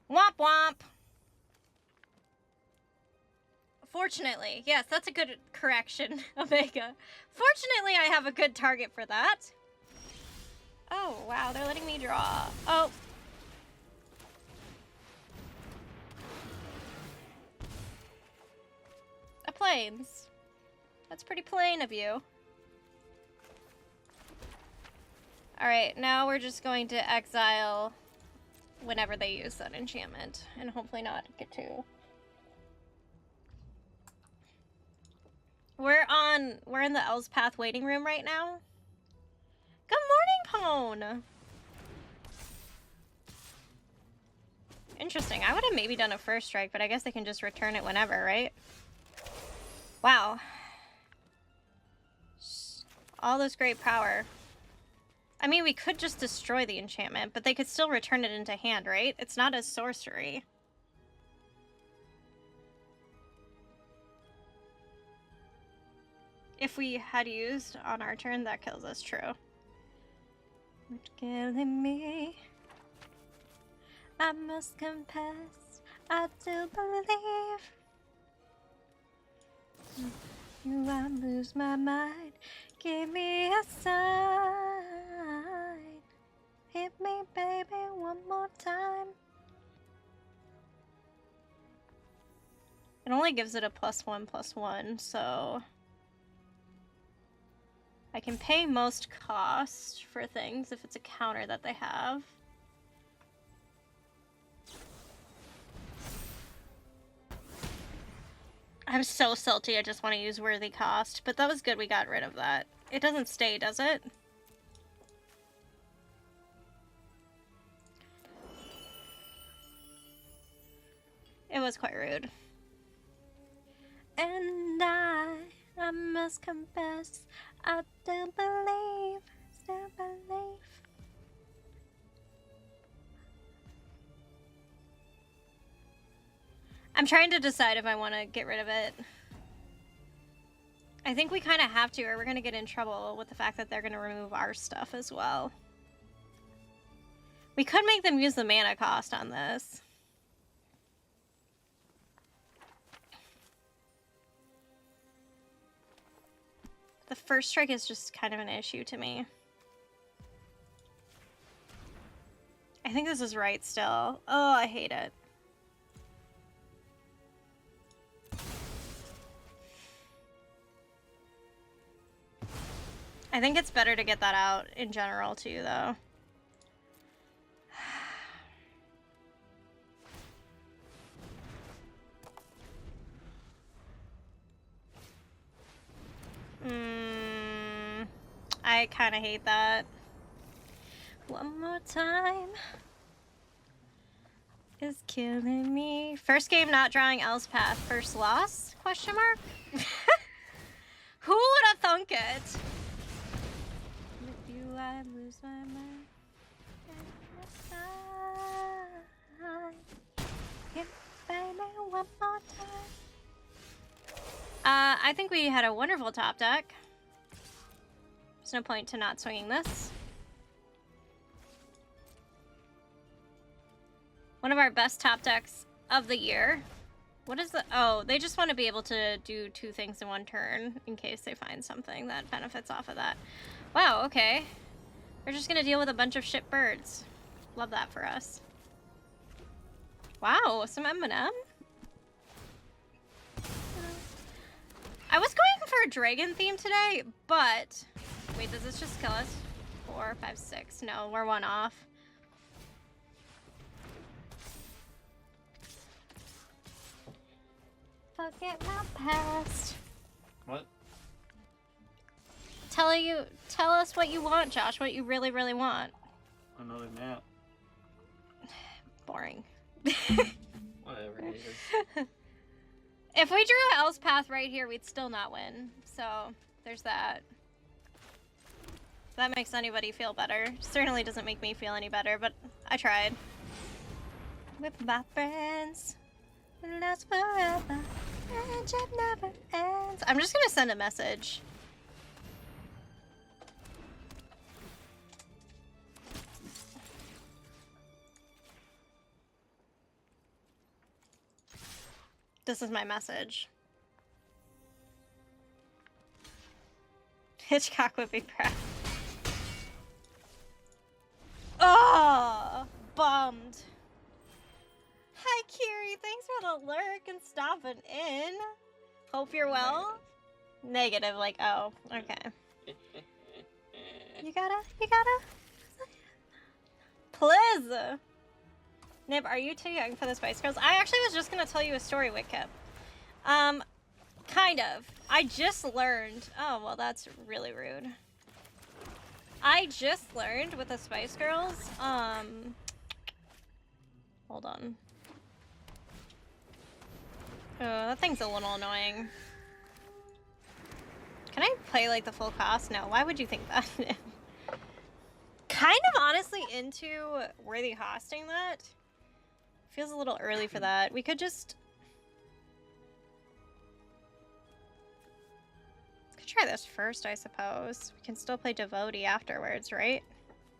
Womp womp! Fortunately, yes, that's a good correction, Omega. Fortunately, I have a good target for that. Oh, wow, they're letting me draw. Oh. A plains. That's pretty plain of you. Alright, now we're just going to exile whenever they use that enchantment, and hopefully not get to. We're in the Elspeth waiting room right now. Good morning, Pone! Interesting, I would have maybe done a first strike, but I guess they can just return it whenever, right? Wow. All this great power. I mean, we could just destroy the enchantment, but they could still return it into hand, right? It's not a sorcery. we had used on our turn, that kills us, true. It's killing me. I must confess, I do believe. You, I lose my mind. Give me a sign. Hit me, baby, one more time. It only gives it a +1/+1, so I can pay most cost for things if it's a counter that they have. I'm so salty, I just want to use worthy cost, but that was good we got rid of that. It doesn't stay, does it? It was quite rude. And I must confess, I still believe, still believe. I'm trying to decide if I want to get rid of it. I think we kind of have to, or we're going to get in trouble with the fact that they're going to remove our stuff as well. We could make them use the mana cost on this. The first strike is just kind of an issue to me. I think this is right still. Oh, I hate it. I think it's better to get that out in general too, though. I kind of hate that. One more time is killing me. First game not drawing Elspeth. First loss? Question mark? Who would have thunk it? With you, I lose my mind. Give baby one more time. I think we had a wonderful top deck. There's no point to not swinging this. One of our best top decks of the year. What is the... Oh, they just want to be able to do 2 things in one turn in case they find something that benefits off of that. Wow, okay. We're just going to deal with a bunch of shit birds. Love that for us. Wow, some M&M. I was going for a dragon theme today, but... Wait, does this just kill us? 4, 5, 6. No, we're 1 off. Forget my past. What? Tell us what you want, Josh. What you really, really want. Another map. Boring. Whatever it is. If we drew Elspeth right here, we'd still not win. So there's that. If that makes anybody feel better. Certainly doesn't make me feel any better, but I tried. With my friends. It lasts forever. Friendship never ends. I'm just gonna send a message. This is my message. Hitchcock would be proud. Oh, bummed. Hi, Kiri. Thanks for the lurk and stopping in. Hope you're well. Negative, like, oh, okay. You gotta. Please. Nib, are you too young for the Spice Girls? I actually was just gonna tell you a story, Whitkip. Kind of. I just learned. Oh, well, that's really rude. I just learned with the Spice Girls. Hold on. Oh, that thing's a little annoying. Can I play like the full cost? No. Why would you think that? Kind of honestly into worthy hosting that. Feels a little early for that. We could just try this first, I suppose. We can still play Devotee afterwards, right?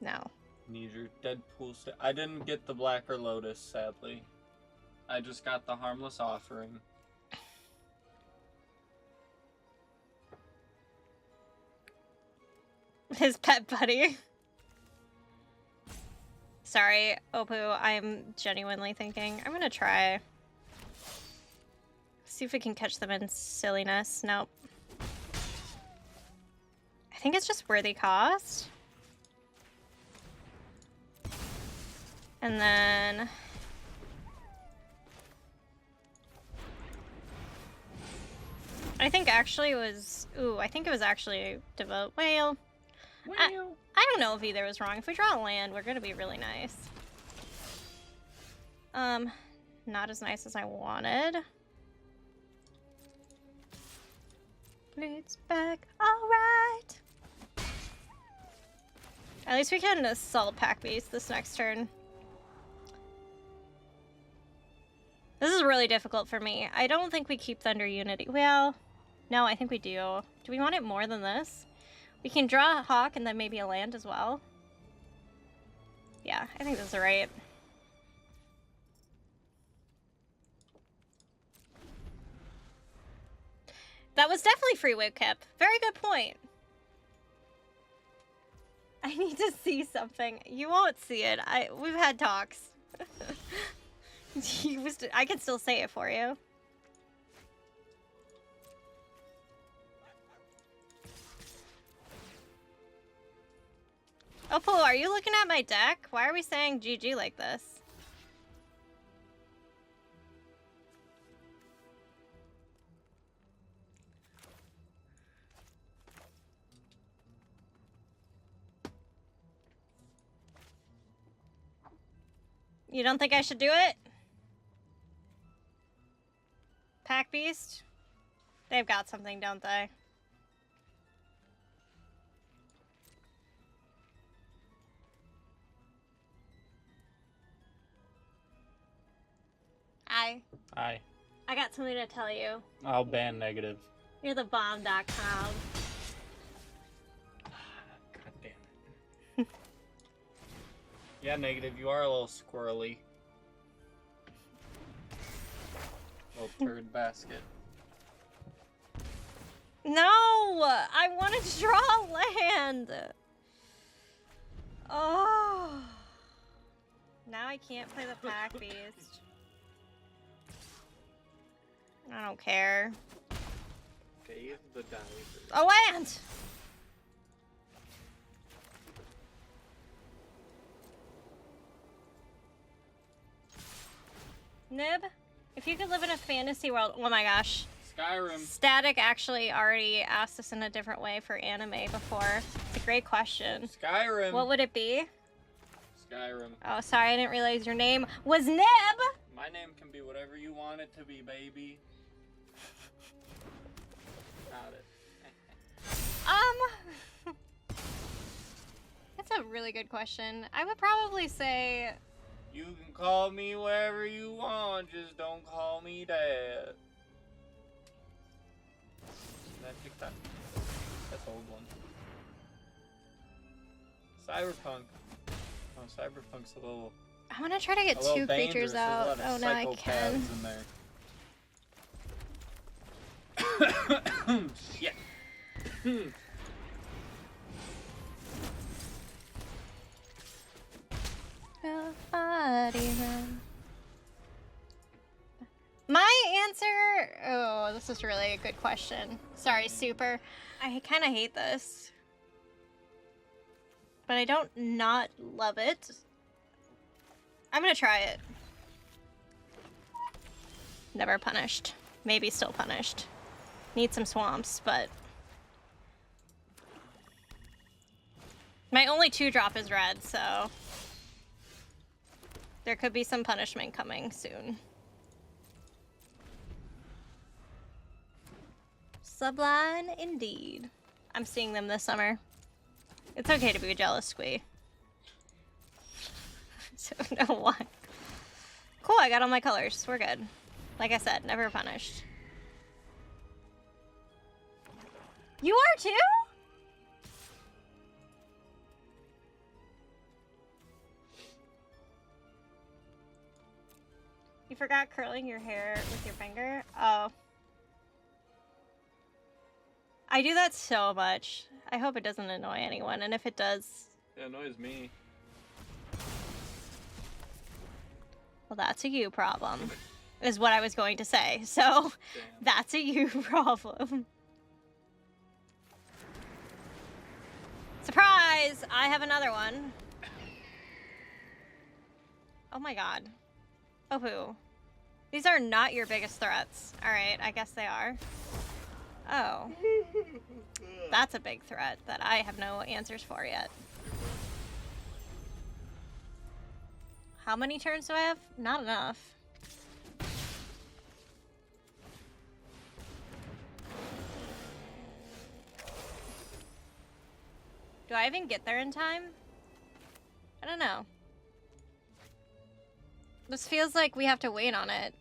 No. Need your Deadpool. I didn't get the Blacker Lotus, sadly. I just got the Harmless Offering. His pet buddy. Sorry, Oppo, I'm genuinely thinking. I'm gonna try. See if we can catch them in silliness. Nope. I think it's just worthy cost. And then... I think actually it was... Ooh, I think it was actually Devote. Well... I don't know if either was wrong. If we draw a land, we're gonna be really nice. Not as nice as I wanted. It's back, alright. At least we can assault Pack Beast this next turn. This is really difficult for me. I don't think we keep Thunder Unity. Well, no, I think we do. Do we want it more than this? We can draw a Hawk and then maybe a land as well. Yeah, I think this is right. That was definitely free whip Kip. Very good point. I need to see something. You won't see it. We've had talks. I can still say it for you. Oh, Pooh, are you looking at my deck? Why are we saying GG like this? You don't think I should do it? Pack Beast? They've got something, don't they? Hi. Hi. I got something to tell you. I'll ban negative. You're the bomb.com. God damn it. Yeah, negative. You are a little squirrely. Little turd basket. No! I wanted to draw a land! Oh. Now I can't play the Pack Beast. I don't care. Bathe the diver. A land! Nib, if you could live in a fantasy world... Oh my gosh. Skyrim. Static actually already asked us in a different way for anime before. It's a great question. Skyrim. What would it be? Skyrim. Oh, sorry, I didn't realize your name was Nib! My name can be whatever you want it to be, baby. Got it. That's a really good question. I would probably say... You can call me whatever you want, just don't call me Dad. That TikTok. That's old one. Cyberpunk. Oh, Cyberpunk's a little... I want to try to get two creatures out. Oh, no, I can. In there. Shit. My answer... Oh, this is really a good question. Sorry, Super. I kind of hate this. But I don't not love it. I'm gonna try it. Never punished. Maybe still punished. Need some swamps, but... My only 2-drop is red, so... There could be some punishment coming soon. Sublime indeed. I'm seeing them this summer. It's okay to be a jealous squee. So, no why. Cool, I got all my colors. We're good. Like I said, never punished. You are too? You forgot curling your hair with your finger? Oh. I do that so much. I hope it doesn't annoy anyone, and if it does... It annoys me. Well, that's a you problem, is what I was going to say. So, Damn. that's a you problem. Surprise! I have another one. Oh my god. Oh, poo. These are not your biggest threats. Alright, I guess they are. Oh. That's a big threat that I have no answers for yet. How many turns do I have? Not enough. Do I even get there in time? I don't know. This feels like we have to wait on it.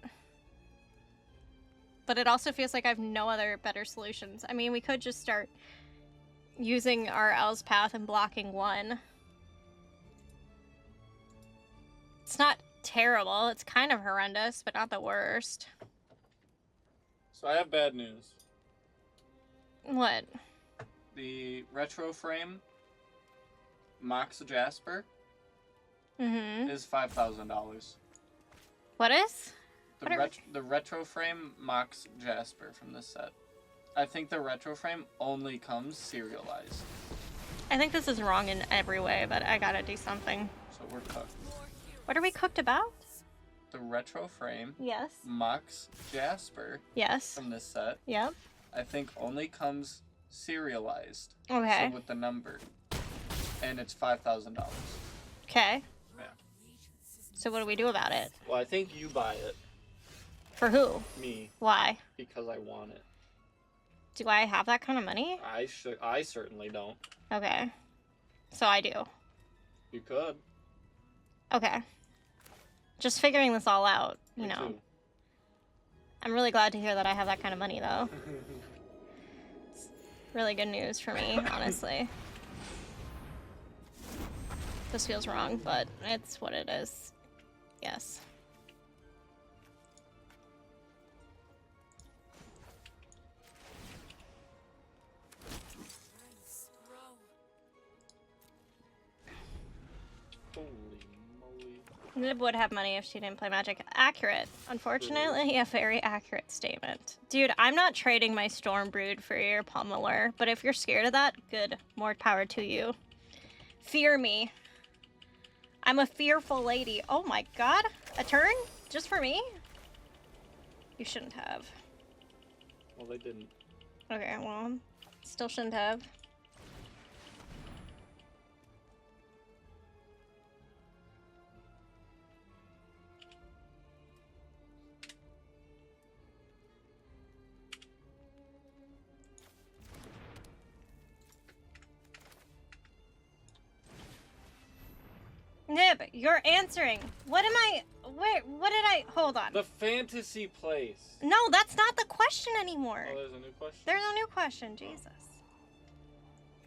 But it also feels like I have no other better solutions. I mean, we could just start using our Elspeth and blocking one. It's not terrible. It's kind of horrendous, but not the worst. So I have bad news. What? The retro frame Mox Jasper Mm-hmm. is $5,000. What is? Whatever. The retro frame Mox Jasper from this set. I think the retro frame only comes serialized. I think this is wrong in every way, but I gotta do something. So we're cooked. What are we cooked about? The retro frame Yes. Mox Jasper Yes. from this set, Yep. I think only comes serialized. Okay. So with the number. And it's $5,000. Okay. Yeah. So what do we do about it? Well, I think you buy it. For who? Me. Why? Because I want it. Do I have that kind of money? I certainly don't. Okay. So I do. You could. Okay. Just figuring this all out, you Me know. too. I'm really glad to hear that I have that kind of money, though. It's really good news for me, honestly. This feels wrong, but it's what it is. Yes. Holy moly. Nib would have money if she didn't play Magic. Accurate. Unfortunately, a very accurate statement. Dude, I'm not trading my Stormbrood for your Pummeler, but if you're scared of that, good. More power to you. Fear me. I'm a fearful lady. Oh my god. A turn? Just for me? You shouldn't have. Well, they didn't. Okay, well, still shouldn't have. Nib, you're answering. What am I... Where... What did I... Hold on. The fantasy place. No, that's not the question anymore. Oh, there's a new question? There's a new question. Jesus.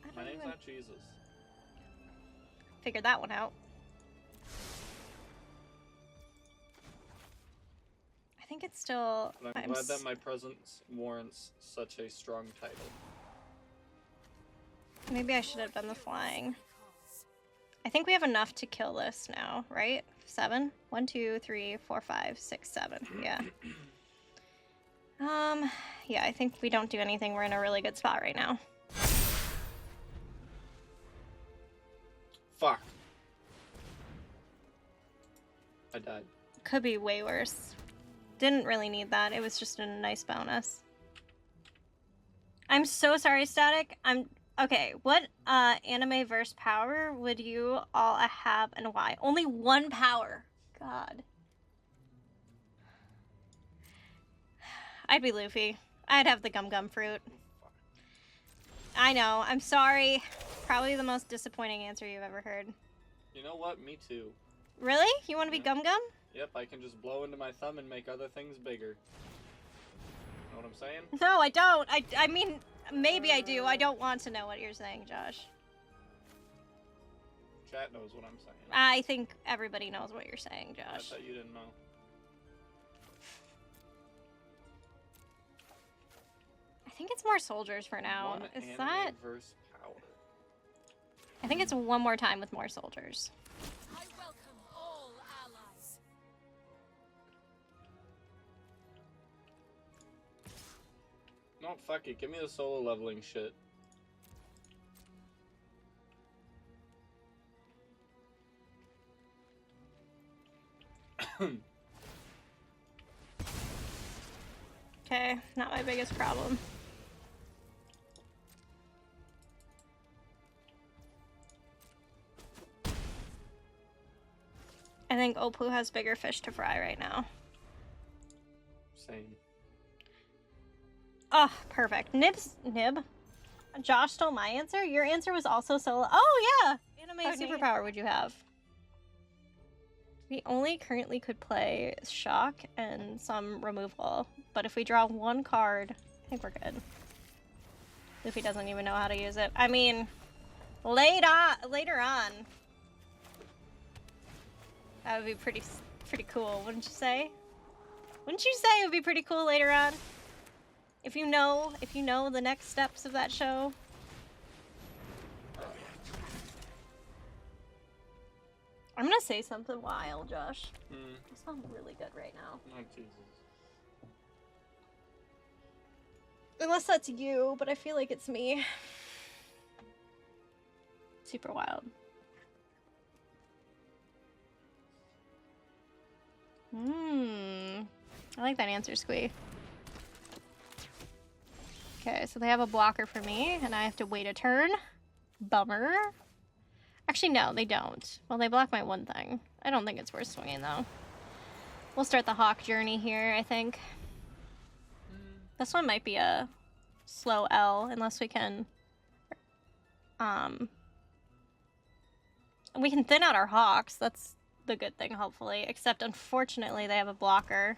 I My don't name's even not Jesus. figure that one out. I think it's still... But I'm glad that my presence warrants such a strong title. Maybe I should have done the flying. I think we have enough to kill this now, right? 7? 1, 2, 3, 4, 5, 6, 7. Yeah. Yeah, I think we don't do anything. We're in a really good spot right now. Fuck. I died. Could be way worse. Didn't really need that. It was just a nice bonus. I'm so sorry, Static. Okay, what anime verse power would you all have and why? Only one power. God. I'd be Luffy. I'd have the Gum Gum fruit. I know. I'm sorry. Probably the most disappointing answer you've ever heard. You know what? Me too. Really? You want to be Gum Gum? Yep, I can just blow into my thumb and make other things bigger. Know what I'm saying? No, I don't. I mean, Maybe I do. I don't want to know what you're saying, Josh. Chat knows what I'm saying. I think everybody knows what you're saying, I Josh. thought you didn't know. I think it's more soldiers for now. One Is anime that? verse power. I think it's one more time with more soldiers. I welcome all allies. No, fuck it. Give me the solo leveling shit. Okay, not my biggest problem. I think Opoo has bigger fish to fry right now. Same. Oh, perfect. Nib. Josh stole my answer? Your answer was also solo. Oh, yeah! Anime superpower would you have? We only currently could play shock and some removal, but if we draw one card, I think we're good. Luffy doesn't even know how to use it. I mean, later on. That would be pretty cool, wouldn't you say? Wouldn't you say it would be pretty cool later on? If you know the next steps of that show. I'm gonna say something wild, Josh. I sound really good right now. Oh, Jesus. Unless that's you, but I feel like it's me. Super wild. I like that answer, Squee. Okay, so they have a blocker for me, and I have to wait a turn. Bummer. Actually, no, they don't. Well, they block my one thing. I don't think it's worth swinging, though. We'll start the Hawk journey here, I think. This one might be a slow L, unless we can... We can thin out our Hawks. That's the good thing, hopefully. Except, unfortunately, they have a blocker.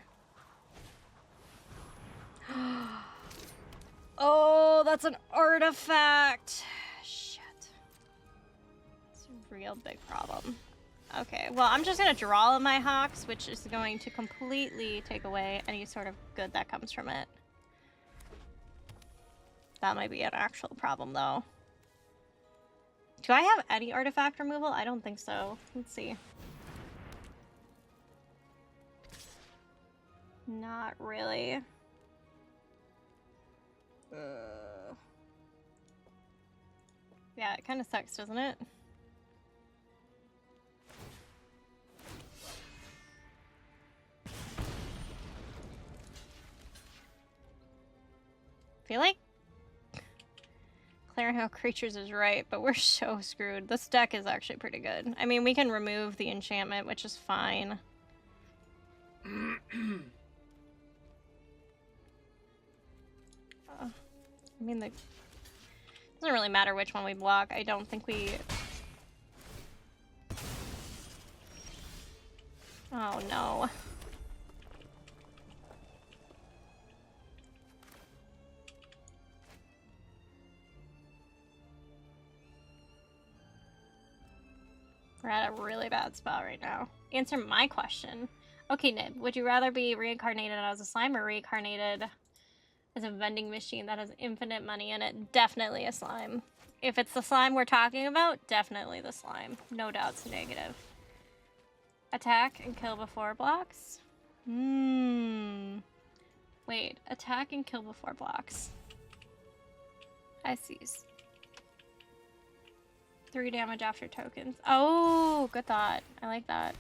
Oh, that's an artifact. Shit. It's a real big problem. Okay, well, I'm just gonna draw my Hawks, which is going to completely take away any sort of good that comes from it. That might be an actual problem, though. Do I have any artifact removal? I don't think so. Let's see. Not really. Yeah, it kind of sucks, doesn't it? Feel like clearing out creatures is right, but we're so screwed. This deck is actually pretty good. I mean, we can remove the enchantment, which is fine. I mean, it doesn't really matter which one we block. I don't think we... Oh, no. We're at a really bad spot right now. Answer my question. Okay, Nib, would you rather be reincarnated as a slime or reincarnated as a vending machine that has infinite money in it? Definitely a slime. If it's the slime we're talking about, definitely the slime. No doubts negative. Attack and kill before blocks? Wait, attack and kill before blocks. I see. 3 damage after tokens. Oh, good thought. I like that.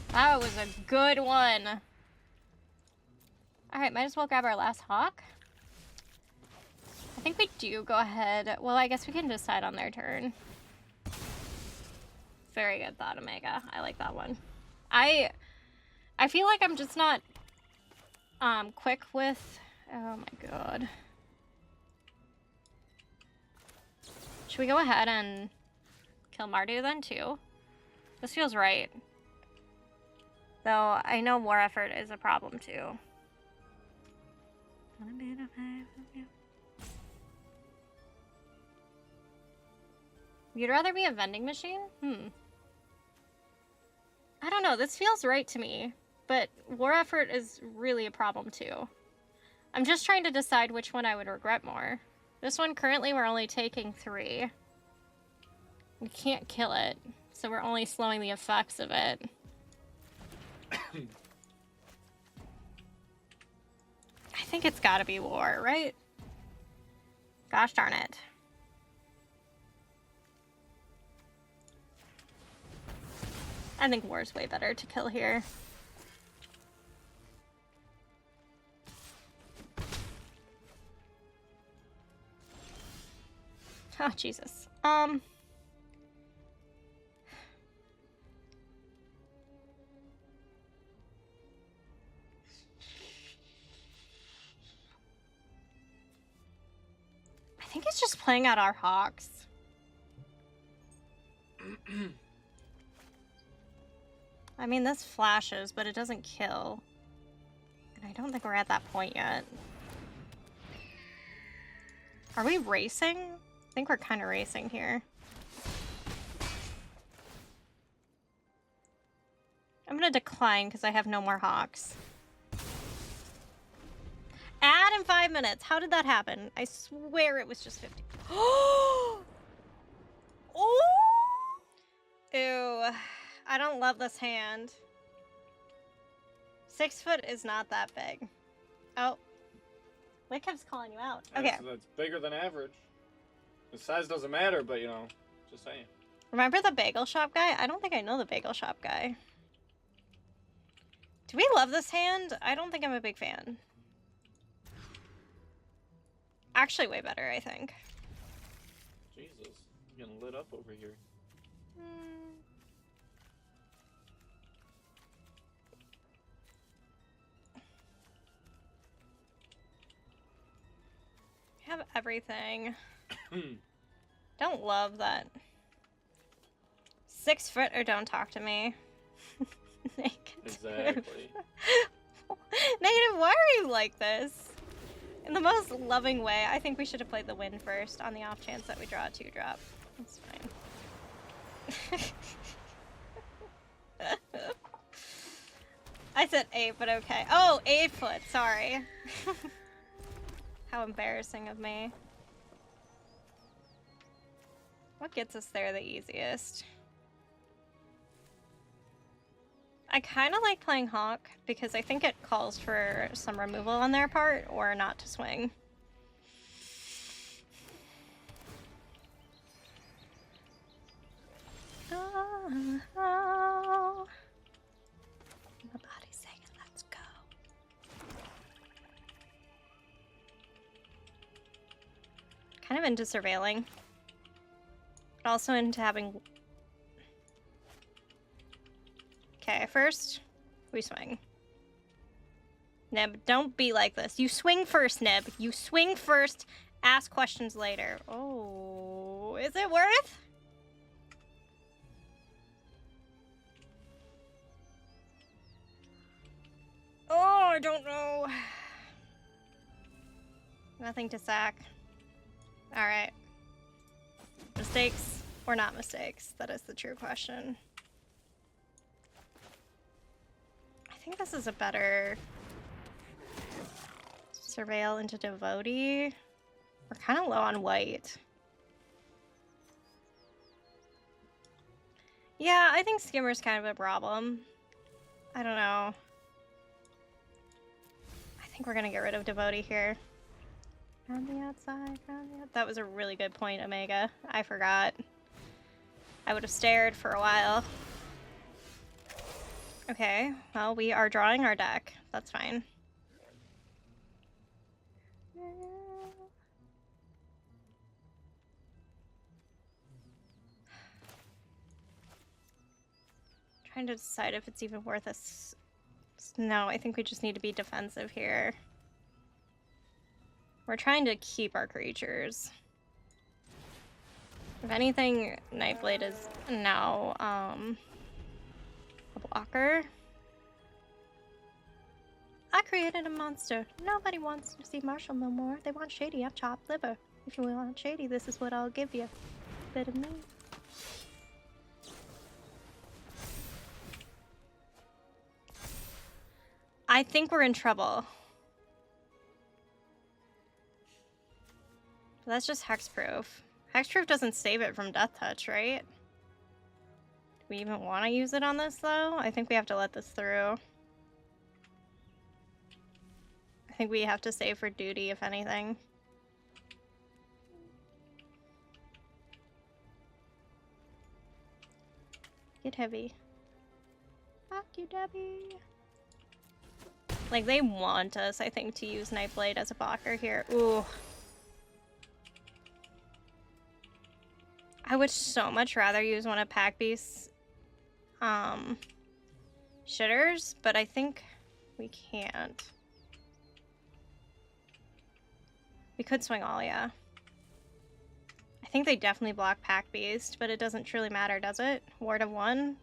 That was a good one. Alright, might as well grab our last hawk. I think we do go ahead. Well, I guess we can decide on their turn. Very good thought, Omega. I like that one. I feel like I'm just not quick with... Oh my god. Should we go ahead and kill Mardu then, too? This feels right. Though I know war effort is a problem too. You'd rather be a vending machine? I don't know, this feels right to me, but war effort is really a problem too. I'm just trying to decide which one I would regret more. This one, currently we're only taking 3. We can't kill it, so we're only slowing the effects of it. I think it's gotta be war, right? Gosh darn it. I think war's way better to kill here. Oh, Jesus. I think it's just playing out our hawks. I mean, this flashes, but it doesn't kill. And I don't think we're at that point yet. Are we racing? I think we're kind of racing here. I'm gonna decline because I have no more hawks. Add in 5 minutes. How did that happen? I swear it was just 50. Oh! Ew. I don't love this hand. 6 foot is not that big. Oh. Wickham's calling you out. Okay. That's bigger than average. The size doesn't matter, but you know, just saying. Remember the bagel shop guy? I don't think I know the bagel shop guy. Do we love this hand? I don't think I'm a big fan. Actually, way better, I think. Jesus, I'm getting lit up over here. Have everything. Don't love that. 6 foot or don't talk to me. Negative. Exactly. Negative, why are you like this? In the most loving way, I think we should have played the win first on the off chance that we draw a 2-drop. That's fine. I said 8, but okay. Oh, 8 foot, sorry. How embarrassing of me. What gets us there the easiest? I kind of like playing Hawk because I think it calls for some removal on their part or not to swing. Oh, oh. My body's saying, let's go. Kind of into surveilling. But also into having... Okay, first, we swing. Nib, don't be like this. You swing first, Nib. You swing first, ask questions later. Oh, is it worth? Oh, I don't know. Nothing to sack. Alright. Mistakes or not mistakes? That is the true question. I think this is a better surveil into devotee. We're kind of low on white. Yeah, I think skimmer's kind of a problem. I don't know. I think we're gonna get rid of devotee here. On the outside, on the outside. That was a really good point, Omega. I forgot. I would have stared for a while. Okay, well, we are drawing our deck. That's fine. Trying to decide if it's even worth us. No, I think we just need to be defensive here. We're trying to keep our creatures. If anything, Nightblade is now a blocker. I created a monster. Nobody wants to see Marshall no more. They want Shady. I'm chopped liver. If you want Shady, this is what I'll give you. Bit of me. I think we're in trouble. That's just hexproof. Hexproof doesn't save it from Death Touch, right? Do we even want to use it on this, though? I think we have to let this through. I think we have to save for duty, if anything. Get heavy. Fuck you, Debbie. Like, they want us, I think, to use Nightblade as a blocker here. Ooh. I would so much rather use one of Pack Beast's shitters, but I think we can't. We could swing all, yeah. I think they definitely block Pack Beast, but it doesn't truly matter, does it? Ward of 1?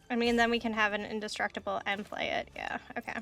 I mean, then we can have an indestructible and play it. Yeah, okay.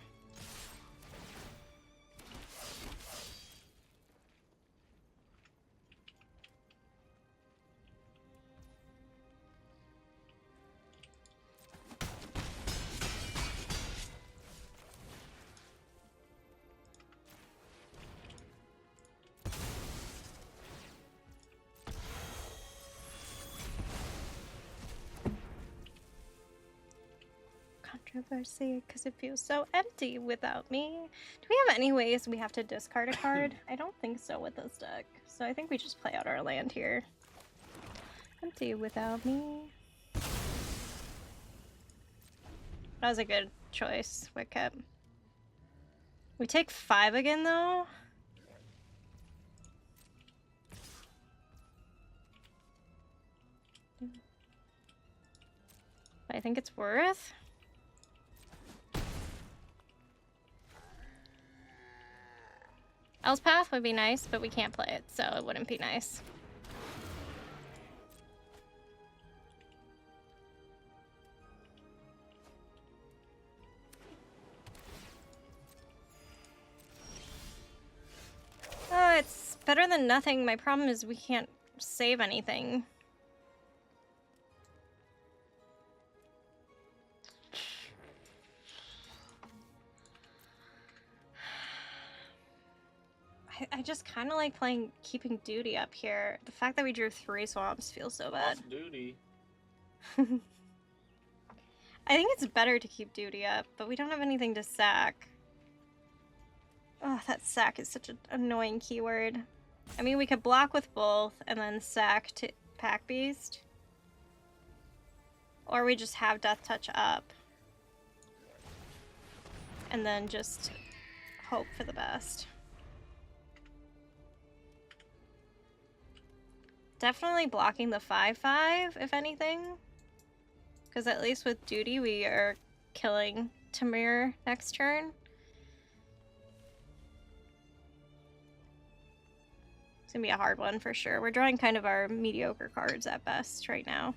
Controversy, because it feels so empty without me. Do we have any ways we have to discard a card? I don't think so with this deck. So I think we just play out our land here. Empty without me. That was a good choice, Wicket. We take 5 again, though. I think it's worth. Elspeth would be nice, but we can't play it, so it wouldn't be nice. Oh, it's better than nothing. My problem is we can't save anything. I just kind of like keeping duty up here. The fact that we drew 3 swamps feels so bad. Off duty. I think it's better to keep duty up, but we don't have anything to sack. Oh, that sack is such an annoying keyword. I mean, we could block with both and then sack to Pack Beast. Or we just have Death Touch up. And then just hope for the best. Definitely blocking the 5/5, if anything. Because at least with duty, we are killing Tamir next turn. It's gonna be a hard one for sure. We're drawing kind of our mediocre cards at best right now.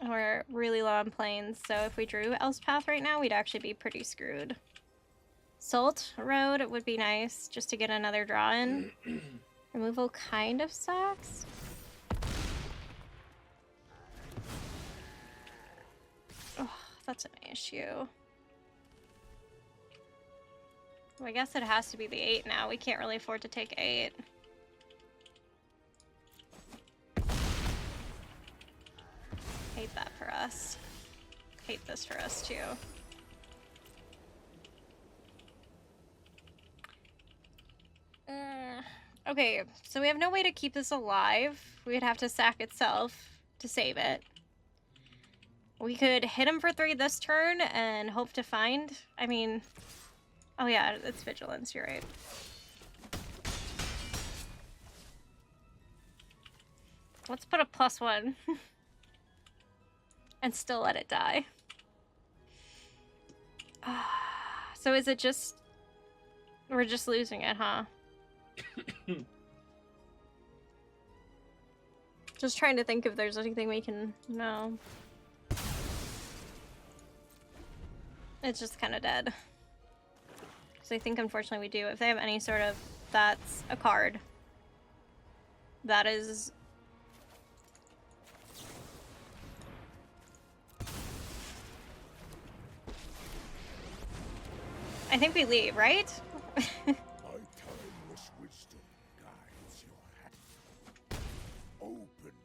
We're really low on planes, so if we drew Elspeth right now, we'd actually be pretty screwed. Salt Road would be nice, just to get another draw in. Removal kind of sucks. Oh, that's an issue. Well, I guess it has to be the 8 now. We can't really afford to take 8. Hate that for us. Hate this for us too. Okay, so we have no way to keep this alive. We would have to sack itself to save it. We could hit him for 3 this turn and hope to find. I mean, oh yeah, it's vigilance, you're right. Let's put a +1 and still let it die. So is it just... We're just losing it, huh? Just trying to think if there's anything we can... No. It's just kind of dead. So I think, unfortunately, we do. If they have any sort of... That's a card. That is... I think we leave, right?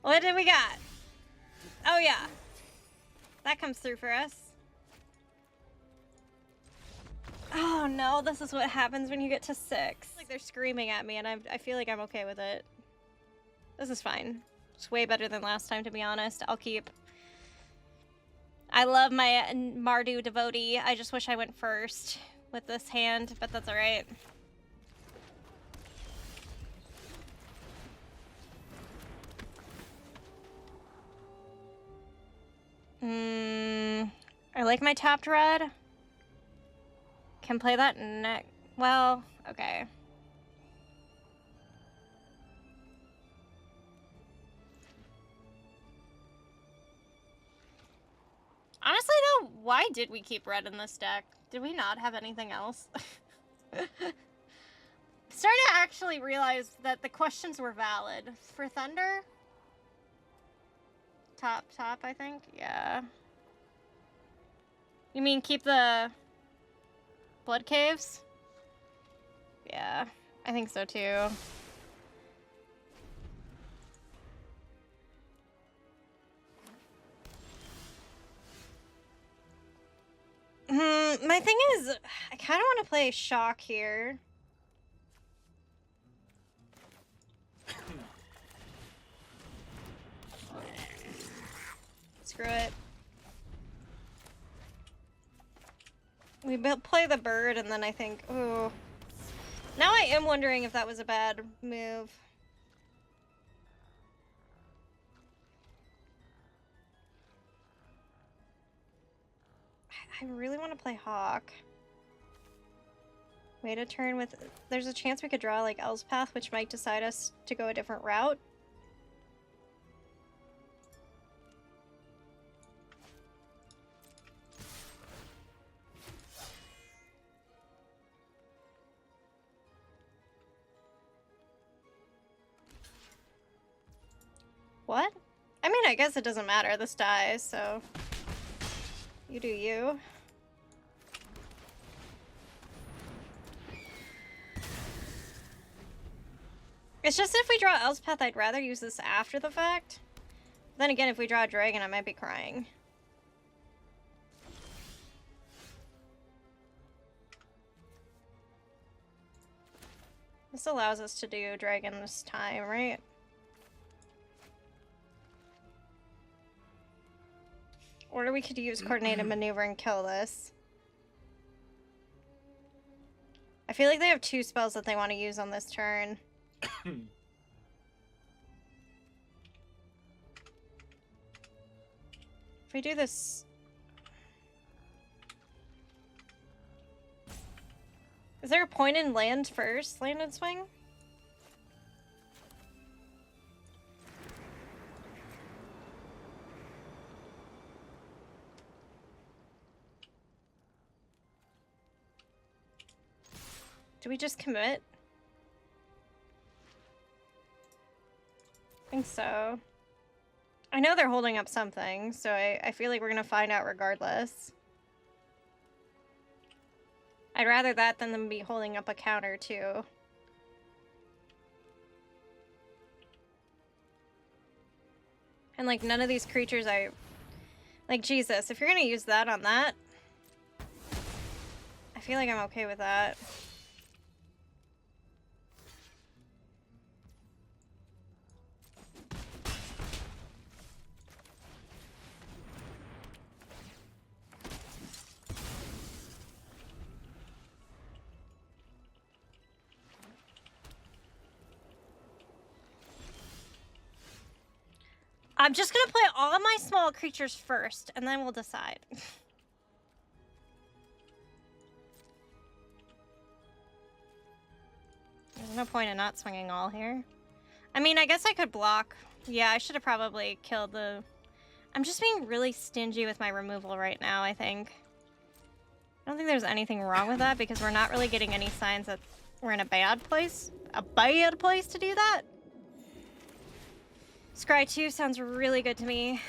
What did we got? Oh yeah. That comes through for us. Oh no, this is what happens when you get to 6. Like they're screaming at me and I feel like I'm okay with it. This is fine. It's way better than last time, to be honest. I'll keep. I love my Mardu devotee. I just wish I went first with this hand, but that's alright. I like my tapped red. Can play that next. Well, okay. Honestly, though, why did we keep red in this deck? Did we not have anything else? Starting to actually realize that the questions were valid. For Thunder? Top, I think? Yeah. You mean keep the blood caves? Yeah, I think so too. My thing is, I kind of want to play Shock here. Screw it. We play the bird and then I think, ooh. Now I am wondering if that was a bad move. I really want to play Hawk. Wait a turn with... There's a chance we could draw like Elspeth, which might decide us to go a different route. What? I mean, I guess it doesn't matter. This dies, so... You do you. It's just if we draw Elspeth, I'd rather use this after the fact. Then again, if we draw a dragon, I might be crying. This allows us to do dragon this time, right? Or we could use coordinated maneuver and kill this. I feel like they have 2 spells that they want to use on this turn. If we do this... Is there a point in land first? Land and swing? Do we just commit? I think so. I know they're holding up something, so I feel like we're gonna find out regardless. I'd rather that than them be holding up a counter, too. And, like, none of these creatures I... Like, Jesus, if you're gonna use that on that... I feel like I'm okay with that. I'm just gonna play all of my small creatures first, and then we'll decide. There's no point in not swinging all here. I mean, I guess I could block. Yeah, I should have probably killed the... I'm just being really stingy with my removal right now, I think. I don't think there's anything wrong with that because we're not really getting any signs that we're in a bad place. A bad place to do that? Scry 2 sounds really good to me.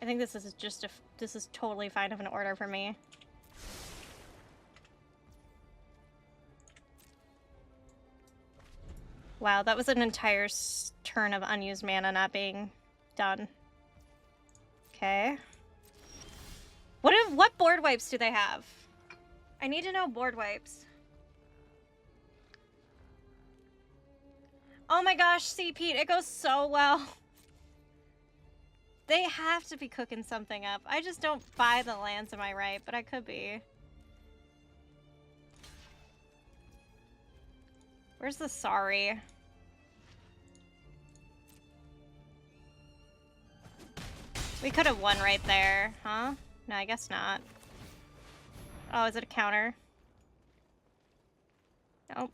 I think this is just this is totally fine of an order for me. Wow, that was an entire turn of unused mana not being done. Okay. What board wipes do they have? I need to know board wipes. Oh my gosh, see Pete, it goes so well. They have to be cooking something up. I just don't buy the lands, am I right? But I could be. Where's the sorry? We could have won right there, huh? No, I guess not. Oh, is it a counter? Nope.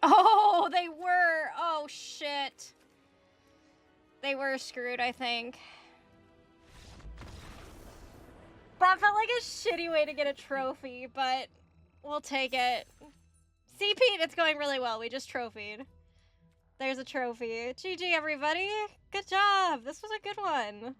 Oh, they were! Oh, shit. They were screwed, I think. That felt like a shitty way to get a trophy, but we'll take it. See, Pete, it's going really well. We just trophied. There's a trophy. GG, everybody. Good job. This was a good one.